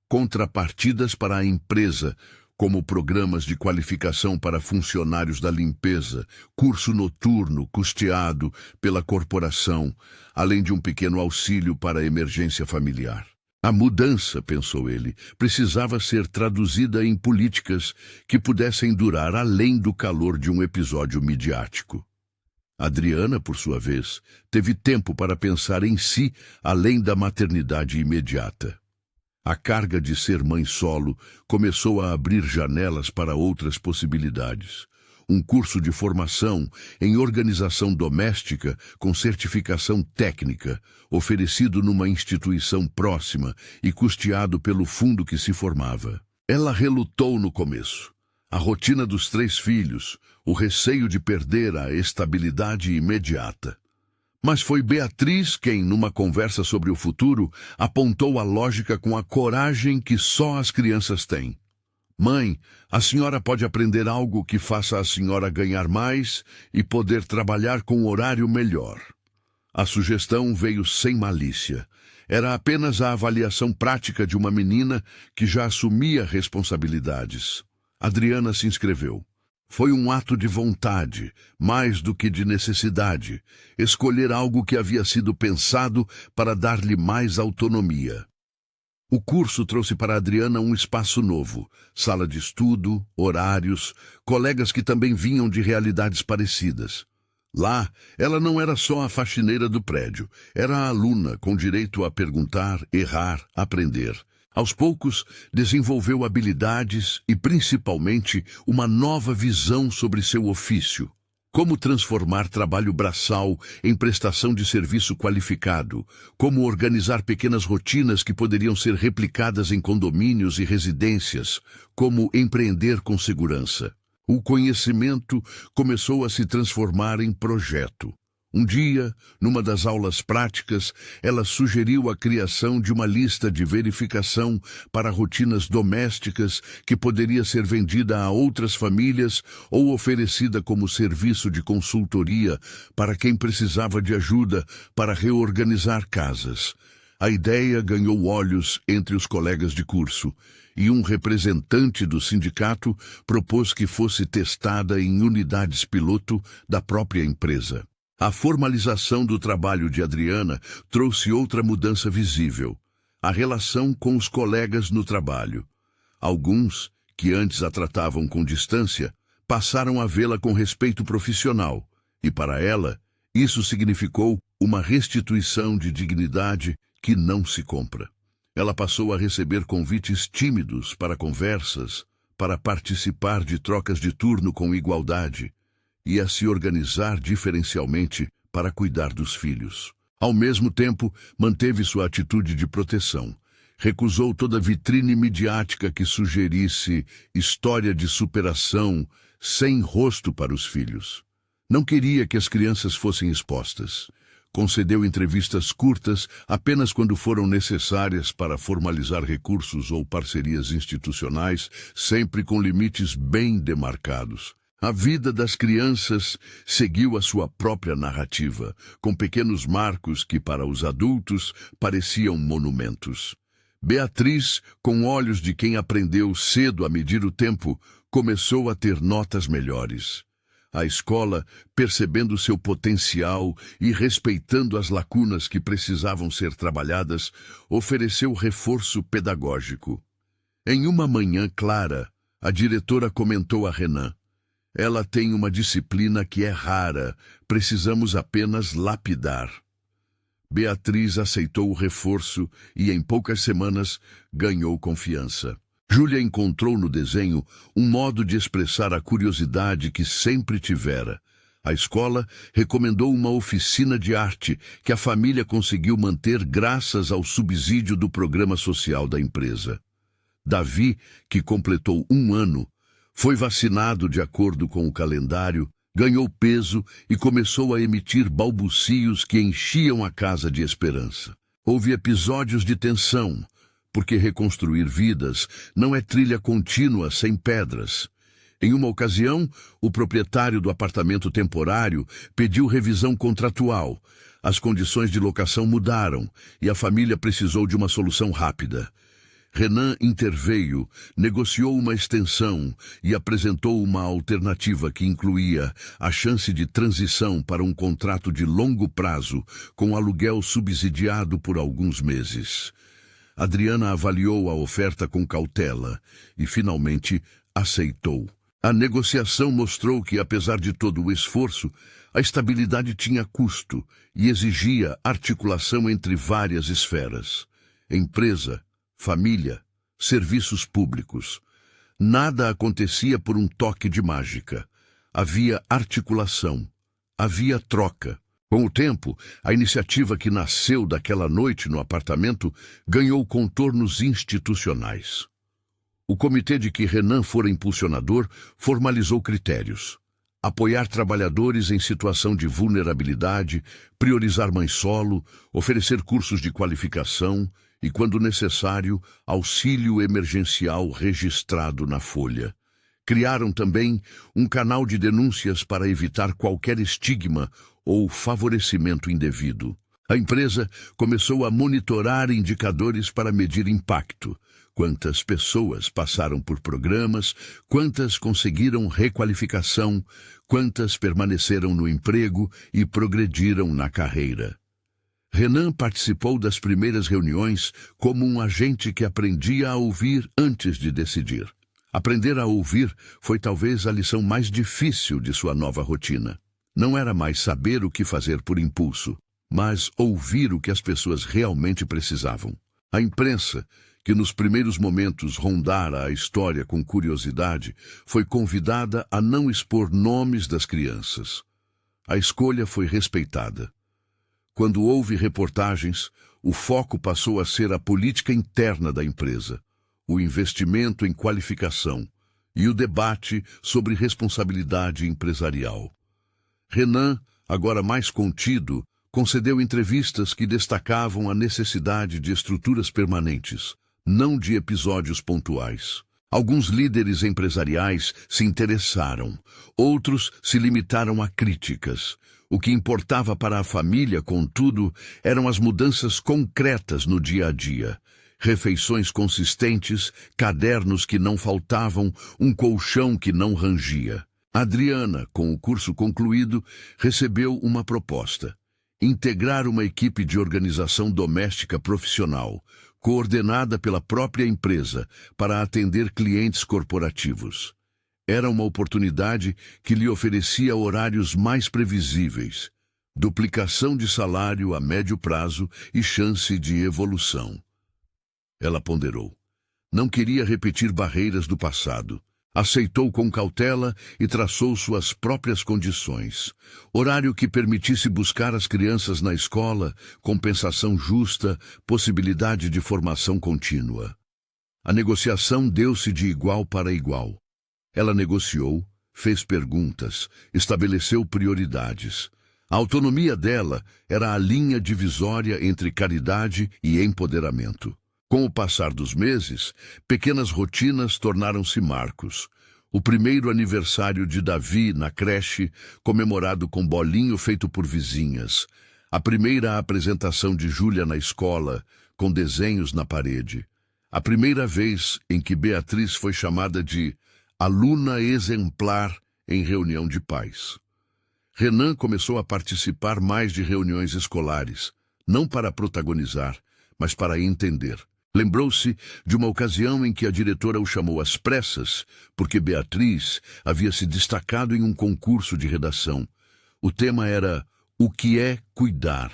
Speaker 1: contrapartidas para a empresa, como programas de qualificação para funcionários da limpeza, curso noturno custeado pela corporação, além de um pequeno auxílio para a emergência familiar. A mudança, pensou ele, precisava ser traduzida em políticas que pudessem durar além do calor de um episódio midiático. Adriana, por sua vez, teve tempo para pensar em si além da maternidade imediata. A carga de ser mãe solo começou a abrir janelas para outras possibilidades. Um curso de formação em organização doméstica com certificação técnica, oferecido numa instituição próxima e custeado pelo fundo que se formava. Ela relutou no começo. A rotina dos 3 filhos, o receio de perder a estabilidade imediata. Mas foi Beatriz quem, numa conversa sobre o futuro, apontou a lógica com a coragem que só as crianças têm. Mãe, a senhora pode aprender algo que faça a senhora ganhar mais e poder trabalhar com horário melhor. A sugestão veio sem malícia. Era apenas a avaliação prática de uma menina que já assumia responsabilidades. Adriana se inscreveu. Foi um ato de vontade, mais do que de necessidade, escolher algo que havia sido pensado para dar-lhe mais autonomia. O curso trouxe para Adriana um espaço novo, sala de estudo, horários, colegas que também vinham de realidades parecidas. Lá, ela não era só a faxineira do prédio, era a aluna com direito a perguntar, errar, aprender. Aos poucos, desenvolveu habilidades e, principalmente, uma nova visão sobre seu ofício. Como transformar trabalho braçal em prestação de serviço qualificado, como organizar pequenas rotinas que poderiam ser replicadas em condomínios e residências, como empreender com segurança. O conhecimento começou a se transformar em projeto. Um dia, numa das aulas práticas, ela sugeriu a criação de uma lista de verificação para rotinas domésticas que poderia ser vendida a outras famílias ou oferecida como serviço de consultoria para quem precisava de ajuda para reorganizar casas. A ideia ganhou olhos entre os colegas de curso, e um representante do sindicato propôs que fosse testada em unidades piloto da própria empresa. A formalização do trabalho de Adriana trouxe outra mudança visível: a relação com os colegas no trabalho. Alguns, que antes a tratavam com distância, passaram a vê-la com respeito profissional, e para ela, isso significou uma restituição de dignidade que não se compra. Ela passou a receber convites tímidos para conversas, para participar de trocas de turno com igualdade e a se organizar diferencialmente para cuidar dos filhos. Ao mesmo tempo, manteve sua atitude de proteção. Recusou toda vitrine midiática que sugerisse história de superação sem rosto para os filhos. Não queria que as crianças fossem expostas. Concedeu entrevistas curtas apenas quando foram necessárias para formalizar recursos ou parcerias institucionais, sempre com limites bem demarcados. A vida das crianças seguiu a sua própria narrativa, com pequenos marcos que, para os adultos, pareciam monumentos. Beatriz, com olhos de quem aprendeu cedo a medir o tempo, começou a ter notas melhores. A escola, percebendo seu potencial e respeitando as lacunas que precisavam ser trabalhadas, ofereceu reforço pedagógico. Em uma manhã clara, a diretora comentou a Renan: "Ela tem uma disciplina que é rara, precisamos apenas lapidar." Beatriz aceitou o reforço e, em poucas semanas, ganhou confiança. Júlia encontrou no desenho um modo de expressar a curiosidade que sempre tivera. A escola recomendou uma oficina de arte que a família conseguiu manter graças ao subsídio do programa social da empresa. Davi, que completou 1 ano, foi vacinado de acordo com o calendário, ganhou peso e começou a emitir balbucios que enchiam a casa de esperança. Houve episódios de tensão, porque reconstruir vidas não é trilha contínua sem pedras. Em uma ocasião, o proprietário do apartamento temporário pediu revisão contratual. As condições de locação mudaram e a família precisou de uma solução rápida. Renan interveio, negociou uma extensão e apresentou uma alternativa que incluía a chance de transição para um contrato de longo prazo, com aluguel subsidiado por alguns meses. Adriana avaliou a oferta com cautela e, finalmente, aceitou. A negociação mostrou que, apesar de todo o esforço, a estabilidade tinha custo e exigia articulação entre várias esferas: empresa, família, serviços públicos. Nada acontecia por um toque de mágica. Havia articulação, havia troca. Com o tempo, a iniciativa que nasceu daquela noite no apartamento ganhou contornos institucionais. O comitê de que Renan fora impulsionador formalizou critérios: apoiar trabalhadores em situação de vulnerabilidade, priorizar mãe solo, oferecer cursos de qualificação e, quando necessário, auxílio emergencial registrado na folha. Criaram também um canal de denúncias para evitar qualquer estigma ou favorecimento indevido. A empresa começou a monitorar indicadores para medir impacto: quantas pessoas passaram por programas, quantas conseguiram requalificação, quantas permaneceram no emprego e progrediram na carreira. Renan participou das primeiras reuniões como um agente que aprendia a ouvir antes de decidir. Aprender a ouvir foi talvez a lição mais difícil de sua nova rotina. Não era mais saber o que fazer por impulso, mas ouvir o que as pessoas realmente precisavam. A imprensa, que nos primeiros momentos rondara a história com curiosidade, foi convidada a não expor nomes das crianças. A escolha foi respeitada. Quando houve reportagens, o foco passou a ser a política interna da empresa, o investimento em qualificação e o debate sobre responsabilidade empresarial. Renan, agora mais contido, concedeu entrevistas que destacavam a necessidade de estruturas permanentes, não de episódios pontuais. Alguns líderes empresariais se interessaram, outros se limitaram a críticas. O que importava para a família, contudo, eram as mudanças concretas no dia a dia. Refeições consistentes, cadernos que não faltavam, um colchão que não rangia. Adriana, com o curso concluído, recebeu uma proposta: integrar uma equipe de organização doméstica profissional, coordenada pela própria empresa, para atender clientes corporativos. Era uma oportunidade que lhe oferecia horários mais previsíveis, duplicação de salário a médio prazo e chance de evolução. Ela ponderou. Não queria repetir barreiras do passado. Aceitou com cautela e traçou suas próprias condições. Horário que permitisse buscar as crianças na escola, compensação justa, possibilidade de formação contínua. A negociação deu-se de igual para igual. Ela negociou, fez perguntas, estabeleceu prioridades. A autonomia dela era a linha divisória entre caridade e empoderamento. Com o passar dos meses, pequenas rotinas tornaram-se marcos. O primeiro aniversário de Davi na creche, comemorado com bolinho feito por vizinhas. A primeira apresentação de Júlia na escola, com desenhos na parede. A primeira vez em que Beatriz foi chamada de aluna exemplar em reunião de pais. Renan começou a participar mais de reuniões escolares, não para protagonizar, mas para entender. Lembrou-se de uma ocasião em que a diretora o chamou às pressas, porque Beatriz havia se destacado em um concurso de redação. O tema era "O que é cuidar?".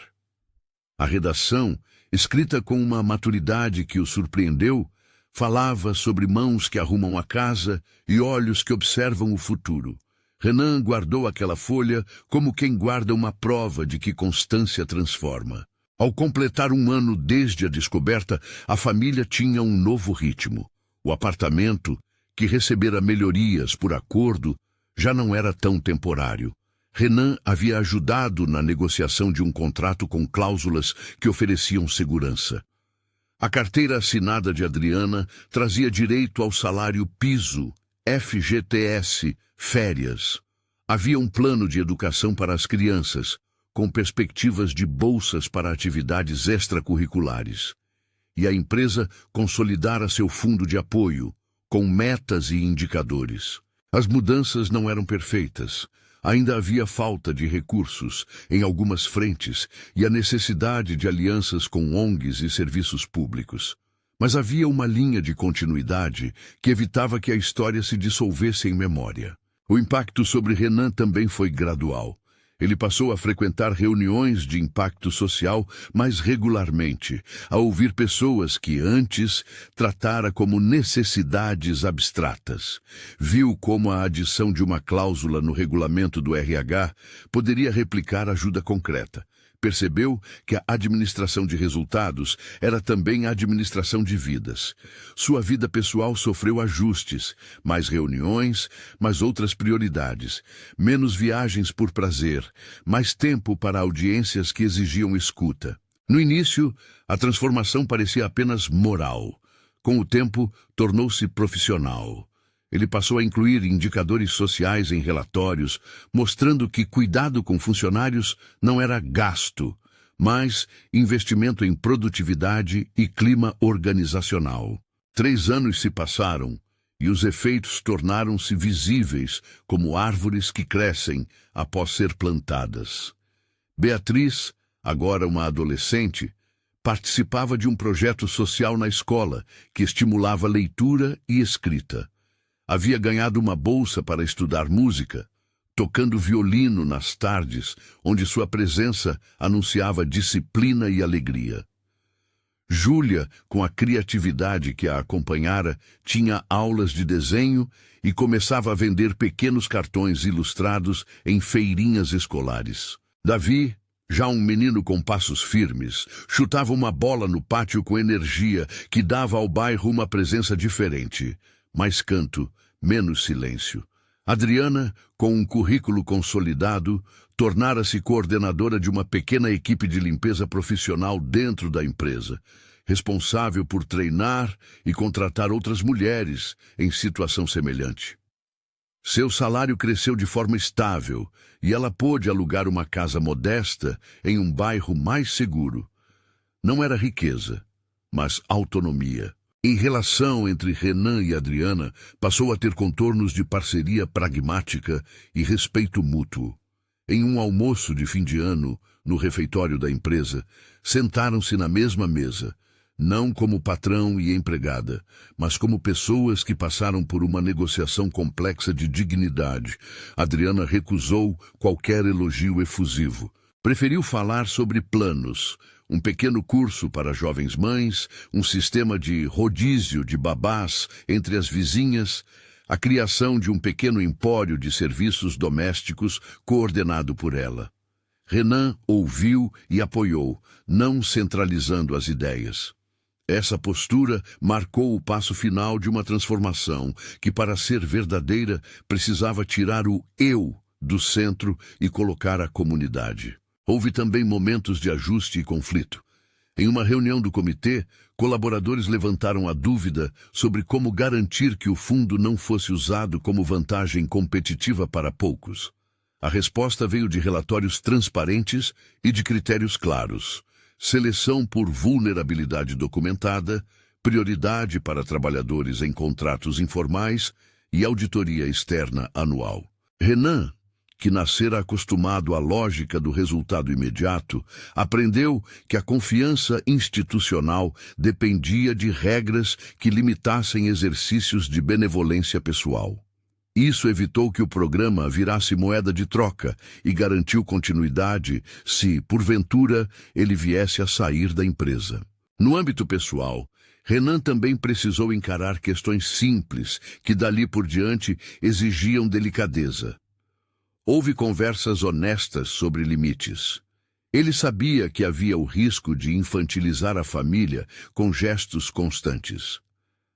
Speaker 1: A redação, escrita com uma maturidade que o surpreendeu, falava sobre mãos que arrumam a casa e olhos que observam o futuro. Renan guardou aquela folha como quem guarda uma prova de que constância transforma. Ao completar um ano desde a descoberta, a família tinha um novo ritmo. O apartamento, que recebera melhorias por acordo, já não era tão temporário. Renan havia ajudado na negociação de um contrato com cláusulas que ofereciam segurança. A carteira assinada de Adriana trazia direito ao salário piso, FGTS, férias. Havia um plano de educação para as crianças, com perspectivas de bolsas para atividades extracurriculares. E a empresa consolidara seu fundo de apoio, com metas e indicadores. As mudanças não eram perfeitas. Ainda havia falta de recursos em algumas frentes e a necessidade de alianças com ONGs e serviços públicos. Mas havia uma linha de continuidade que evitava que a história se dissolvesse em memória. O impacto sobre Renan também foi gradual. Ele passou a frequentar reuniões de impacto social mais regularmente, a ouvir pessoas que antes tratara como necessidades abstratas. Viu como a adição de uma cláusula no regulamento do RH poderia replicar ajuda concreta. Percebeu que a administração de resultados era também a administração de vidas. Sua vida pessoal sofreu ajustes, mais reuniões, mais outras prioridades, menos viagens por prazer, mais tempo para audiências que exigiam escuta. No início, a transformação parecia apenas moral. Com o tempo, tornou-se profissional. Ele passou a incluir indicadores sociais em relatórios, mostrando que cuidado com funcionários não era gasto, mas investimento em produtividade e clima organizacional. 3 anos se passaram e os efeitos tornaram-se visíveis como árvores que crescem após ser plantadas. Beatriz, agora uma adolescente, participava de um projeto social na escola que estimulava leitura e escrita. Havia ganhado uma bolsa para estudar música, tocando violino nas tardes, onde sua presença anunciava disciplina e alegria. Júlia, com a criatividade que a acompanhara, tinha aulas de desenho e começava a vender pequenos cartões ilustrados em feirinhas escolares. Davi, já um menino com passos firmes, chutava uma bola no pátio com energia que dava ao bairro uma presença diferente. Mais canto, menos silêncio. Adriana, com um currículo consolidado, tornara-se coordenadora de uma pequena equipe de limpeza profissional dentro da empresa. responsável por treinar e contratar outras mulheres em situação semelhante. Seu salário cresceu de forma estável e ela pôde alugar uma casa modesta em um bairro mais seguro. Não era riqueza, mas autonomia. Em relação entre Renan e Adriana, passou a ter contornos de parceria pragmática e respeito mútuo. Em um almoço de fim de ano, no refeitório da empresa, sentaram-se na mesma mesa, não como patrão e empregada, mas como pessoas que passaram por uma negociação complexa de dignidade. Adriana recusou qualquer elogio efusivo. Preferiu falar sobre planos, um pequeno curso para jovens mães, um sistema de rodízio de babás entre as vizinhas, a criação de um pequeno empório de serviços domésticos coordenado por ela. Renan ouviu e apoiou, não centralizando as ideias. Essa postura marcou o passo final de uma transformação que, para ser verdadeira, precisava tirar o eu do centro e colocar a comunidade. Houve também momentos de ajuste e conflito. Em uma reunião do comitê, colaboradores levantaram a dúvida sobre como garantir que o fundo não fosse usado como vantagem competitiva para poucos. A resposta veio de relatórios transparentes e de critérios claros. Seleção por vulnerabilidade documentada, prioridade para trabalhadores em contratos informais e auditoria externa anual. Renan, que nascera acostumado à lógica do resultado imediato, aprendeu que a confiança institucional dependia de regras que limitassem exercícios de benevolência pessoal. Isso evitou que o programa virasse moeda de troca e garantiu continuidade se, porventura, ele viesse a sair da empresa. No âmbito pessoal, Renan também precisou encarar questões simples que, dali por diante, exigiam delicadeza. Houve conversas honestas sobre limites. Ele sabia que havia o risco de infantilizar a família com gestos constantes.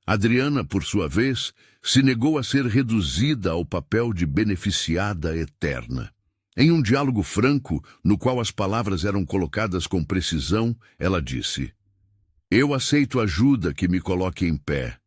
Speaker 1: Adriana, por sua vez, se negou a ser reduzida ao papel de beneficiada eterna. Em um diálogo franco, no qual as palavras eram colocadas com precisão, ela disse: "Eu aceito ajuda que me coloque em pé.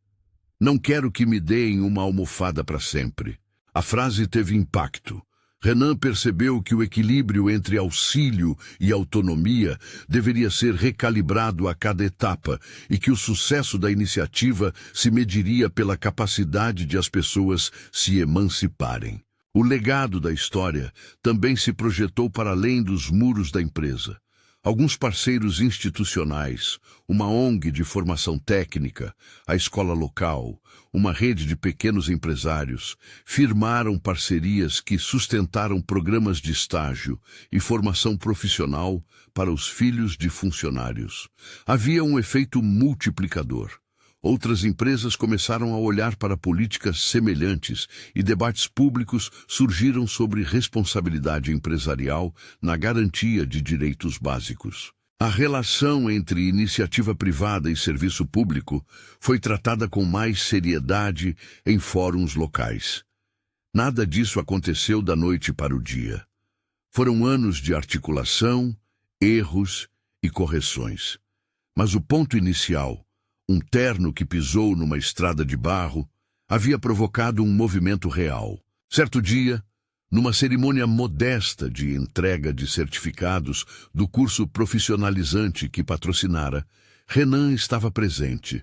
Speaker 1: Não quero que me deem uma almofada para sempre." A frase teve impacto. Renan percebeu que o equilíbrio entre auxílio e autonomia deveria ser recalibrado a cada etapa e que o sucesso da iniciativa se mediria pela capacidade de as pessoas se emanciparem. O legado da história também se projetou para além dos muros da empresa. Alguns parceiros institucionais, uma ONG de formação técnica, a escola local, uma rede de pequenos empresários, firmaram parcerias que sustentaram programas de estágio e formação profissional para os filhos de funcionários. Havia um efeito multiplicador. Outras empresas começaram a olhar para políticas semelhantes e debates públicos surgiram sobre responsabilidade empresarial na garantia de direitos básicos. A relação entre iniciativa privada e serviço público foi tratada com mais seriedade em fóruns locais. Nada disso aconteceu da noite para o dia. Foram anos de articulação, erros e correções. Mas o ponto inicial, um terno que pisou numa estrada de barro, havia provocado um movimento real. Certo dia, numa cerimônia modesta de entrega de certificados do curso profissionalizante que patrocinara, Renan estava presente.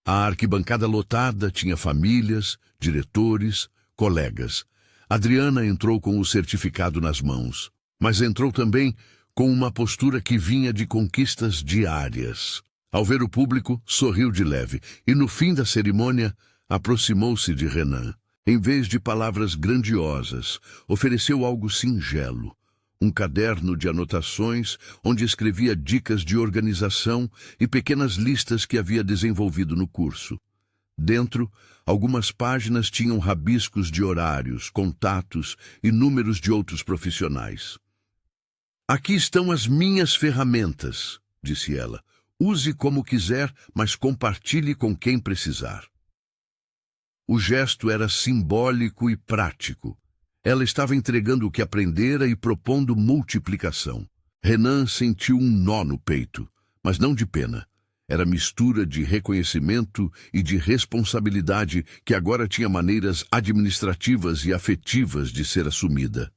Speaker 1: A arquibancada lotada tinha famílias, diretores, colegas. Adriana entrou com o certificado nas mãos, mas entrou também com uma postura que vinha de conquistas diárias. Ao ver o público, sorriu de leve e, no fim da cerimônia, aproximou-se de Renan. Em vez de palavras grandiosas, ofereceu algo singelo, um caderno de anotações onde escrevia dicas de organização e pequenas listas que havia desenvolvido no curso. Dentro, algumas páginas tinham rabiscos de horários, contatos e números de outros profissionais. "Aqui estão as minhas ferramentas", disse ela. "Use como quiser, mas compartilhe com quem precisar." O gesto era simbólico e prático. Ela estava entregando o que aprendera e propondo multiplicação. Renan sentiu um nó no peito, mas não de pena. Era mistura de reconhecimento e de responsabilidade que agora tinha maneiras administrativas e afetivas de ser assumida.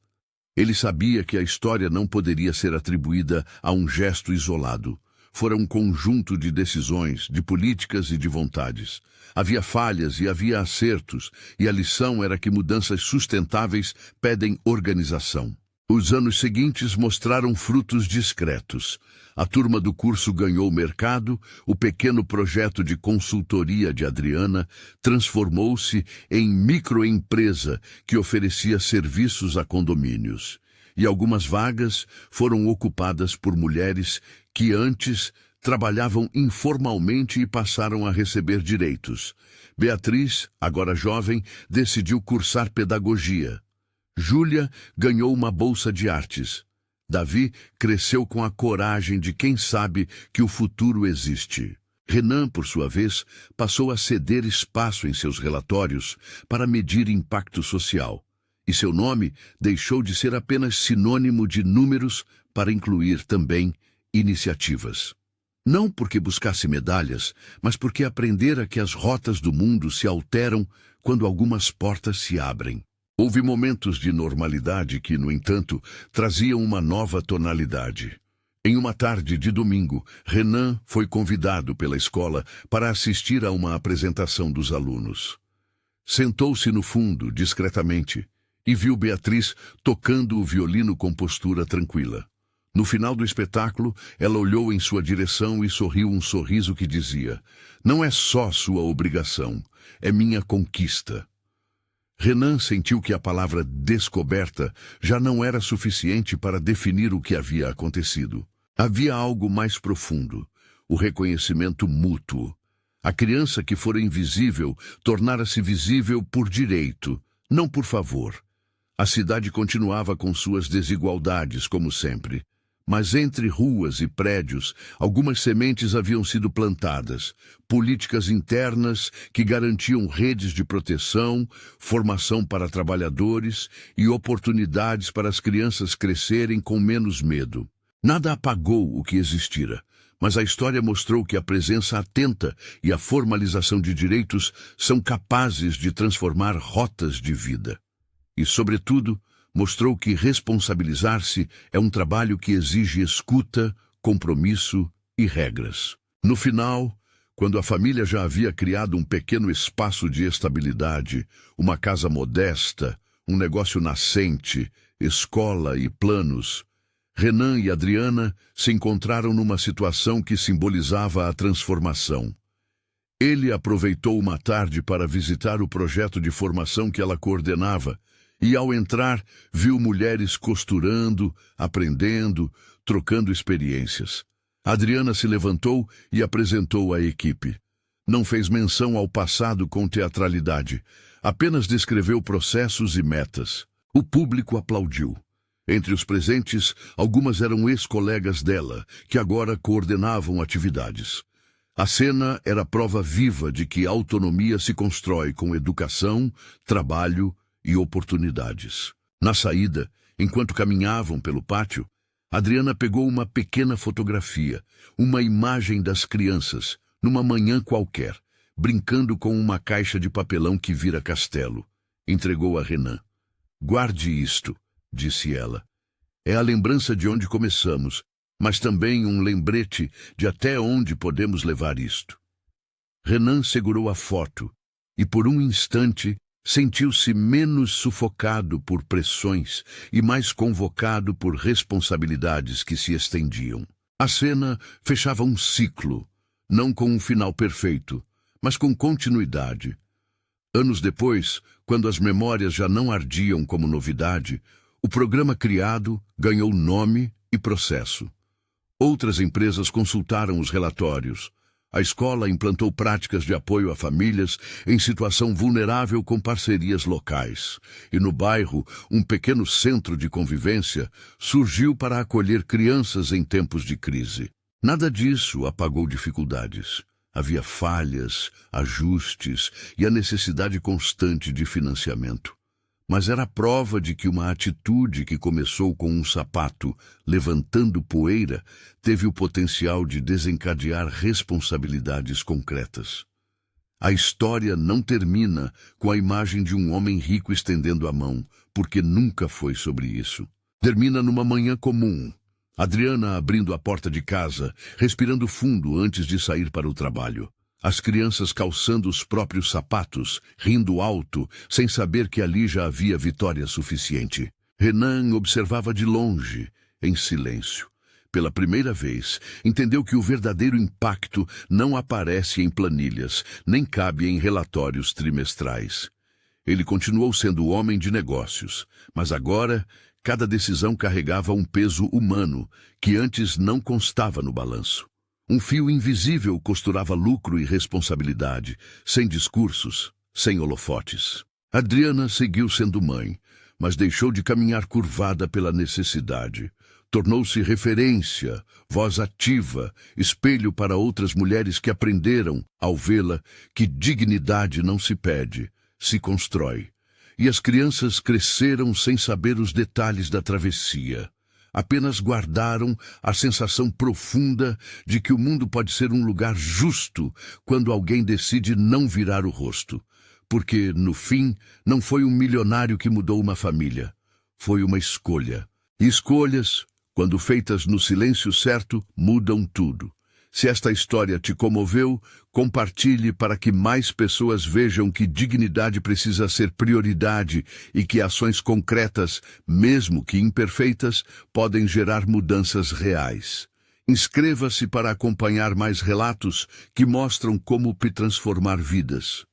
Speaker 1: Ele sabia que a história não poderia ser atribuída a um gesto isolado. Fora um conjunto de decisões, de políticas e de vontades. Havia falhas e havia acertos, e a lição era que mudanças sustentáveis pedem organização. Os anos seguintes mostraram frutos discretos. A turma do curso ganhou mercado, o pequeno projeto de consultoria de Adriana transformou-se em microempresa que oferecia serviços a condomínios. E algumas vagas foram ocupadas por mulheres que antes trabalhavam informalmente e passaram a receber direitos. Beatriz, agora jovem, decidiu cursar pedagogia. Júlia ganhou uma bolsa de artes. Davi cresceu com a coragem de quem sabe que o futuro existe. Renan, por sua vez, passou a ceder espaço em seus relatórios para medir impacto social. E seu nome deixou de ser apenas sinônimo de números para incluir também iniciativas. Não porque buscasse medalhas, mas porque aprendera que as rotas do mundo se alteram quando algumas portas se abrem. Houve momentos de normalidade que, no entanto, traziam uma nova tonalidade. Em uma tarde de domingo, Renan foi convidado pela escola para assistir a uma apresentação dos alunos. Sentou-se no fundo, discretamente, e viu Beatriz tocando o violino com postura tranquila. No final do espetáculo, ela olhou em sua direção e sorriu um sorriso que dizia: "Não é só sua obrigação, é minha conquista." Renan sentiu que a palavra descoberta já não era suficiente para definir o que havia acontecido. Havia algo mais profundo, o reconhecimento mútuo. A criança que fora invisível tornara-se visível por direito, não por favor. A cidade continuava com suas desigualdades, como sempre. Mas entre ruas e prédios, algumas sementes haviam sido plantadas. Políticas internas que garantiam redes de proteção, formação para trabalhadores e oportunidades para as crianças crescerem com menos medo. Nada apagou o que existira, mas a história mostrou que a presença atenta e a formalização de direitos são capazes de transformar rotas de vida. E, sobretudo, mostrou que responsabilizar-se é um trabalho que exige escuta, compromisso e regras. No final, quando a família já havia criado um pequeno espaço de estabilidade, uma casa modesta, um negócio nascente, escola e planos, Renan e Adriana se encontraram numa situação que simbolizava a transformação. Ele aproveitou uma tarde para visitar o projeto de formação que ela coordenava, e ao entrar, viu mulheres costurando, aprendendo, trocando experiências. Adriana se levantou e apresentou a equipe. Não fez menção ao passado com teatralidade, apenas descreveu processos e metas. O público aplaudiu. Entre os presentes, algumas eram ex-colegas dela, que agora coordenavam atividades. A cena era prova viva de que a autonomia se constrói com educação, trabalho e oportunidades. Na saída, enquanto caminhavam pelo pátio, Adriana pegou uma pequena fotografia, uma imagem das crianças, numa manhã qualquer, brincando com uma caixa de papelão que vira castelo. Entregou a Renan. "Guarde isto", disse ela. "É a lembrança de onde começamos, mas também um lembrete de até onde podemos levar isto." Renan segurou a foto e, por um instante, sentiu-se menos sufocado por pressões e mais convocado por responsabilidades que se estendiam. A cena fechava um ciclo, não com um final perfeito, mas com continuidade. Anos depois, quando as memórias já não ardiam como novidade, o programa criado ganhou nome e processo. Outras empresas consultaram os relatórios. A escola implantou práticas de apoio a famílias em situação vulnerável com parcerias locais. E no bairro, um pequeno centro de convivência surgiu para acolher crianças em tempos de crise. Nada disso apagou dificuldades. Havia falhas, ajustes e a necessidade constante de financiamento. mas era prova de que uma atitude que começou com um sapato levantando poeira teve o potencial de desencadear responsabilidades concretas. A história não termina com a imagem de um homem rico estendendo a mão, porque nunca foi sobre isso. Termina numa manhã comum. Adriana abrindo a porta de casa, respirando fundo antes de sair para o trabalho. As crianças calçando os próprios sapatos, rindo alto, sem saber que ali já havia vitória suficiente. Renan observava de longe, em silêncio. Pela primeira vez, entendeu que o verdadeiro impacto não aparece em planilhas, nem cabe em relatórios trimestrais. Ele continuou sendo homem de negócios, mas agora cada decisão carregava um peso humano que antes não constava no balanço. Um fio invisível costurava lucro e responsabilidade, sem discursos, sem holofotes. Adriana seguiu sendo mãe, mas deixou de caminhar curvada pela necessidade. Tornou-se referência, voz ativa, espelho para outras mulheres que aprenderam, ao vê-la, que dignidade não se pede, se constrói. E as crianças cresceram sem saber os detalhes da travessia. Apenas guardaram a sensação profunda de que o mundo pode ser um lugar justo quando alguém decide não virar o rosto. Porque, no fim, não foi um milionário que mudou uma família. Foi uma escolha. E escolhas, quando feitas no silêncio certo, mudam tudo. Se esta história te comoveu, compartilhe para que mais pessoas vejam que dignidade precisa ser prioridade e que ações concretas, mesmo que imperfeitas, podem gerar mudanças reais. Inscreva-se para acompanhar mais relatos que mostram como transformar vidas.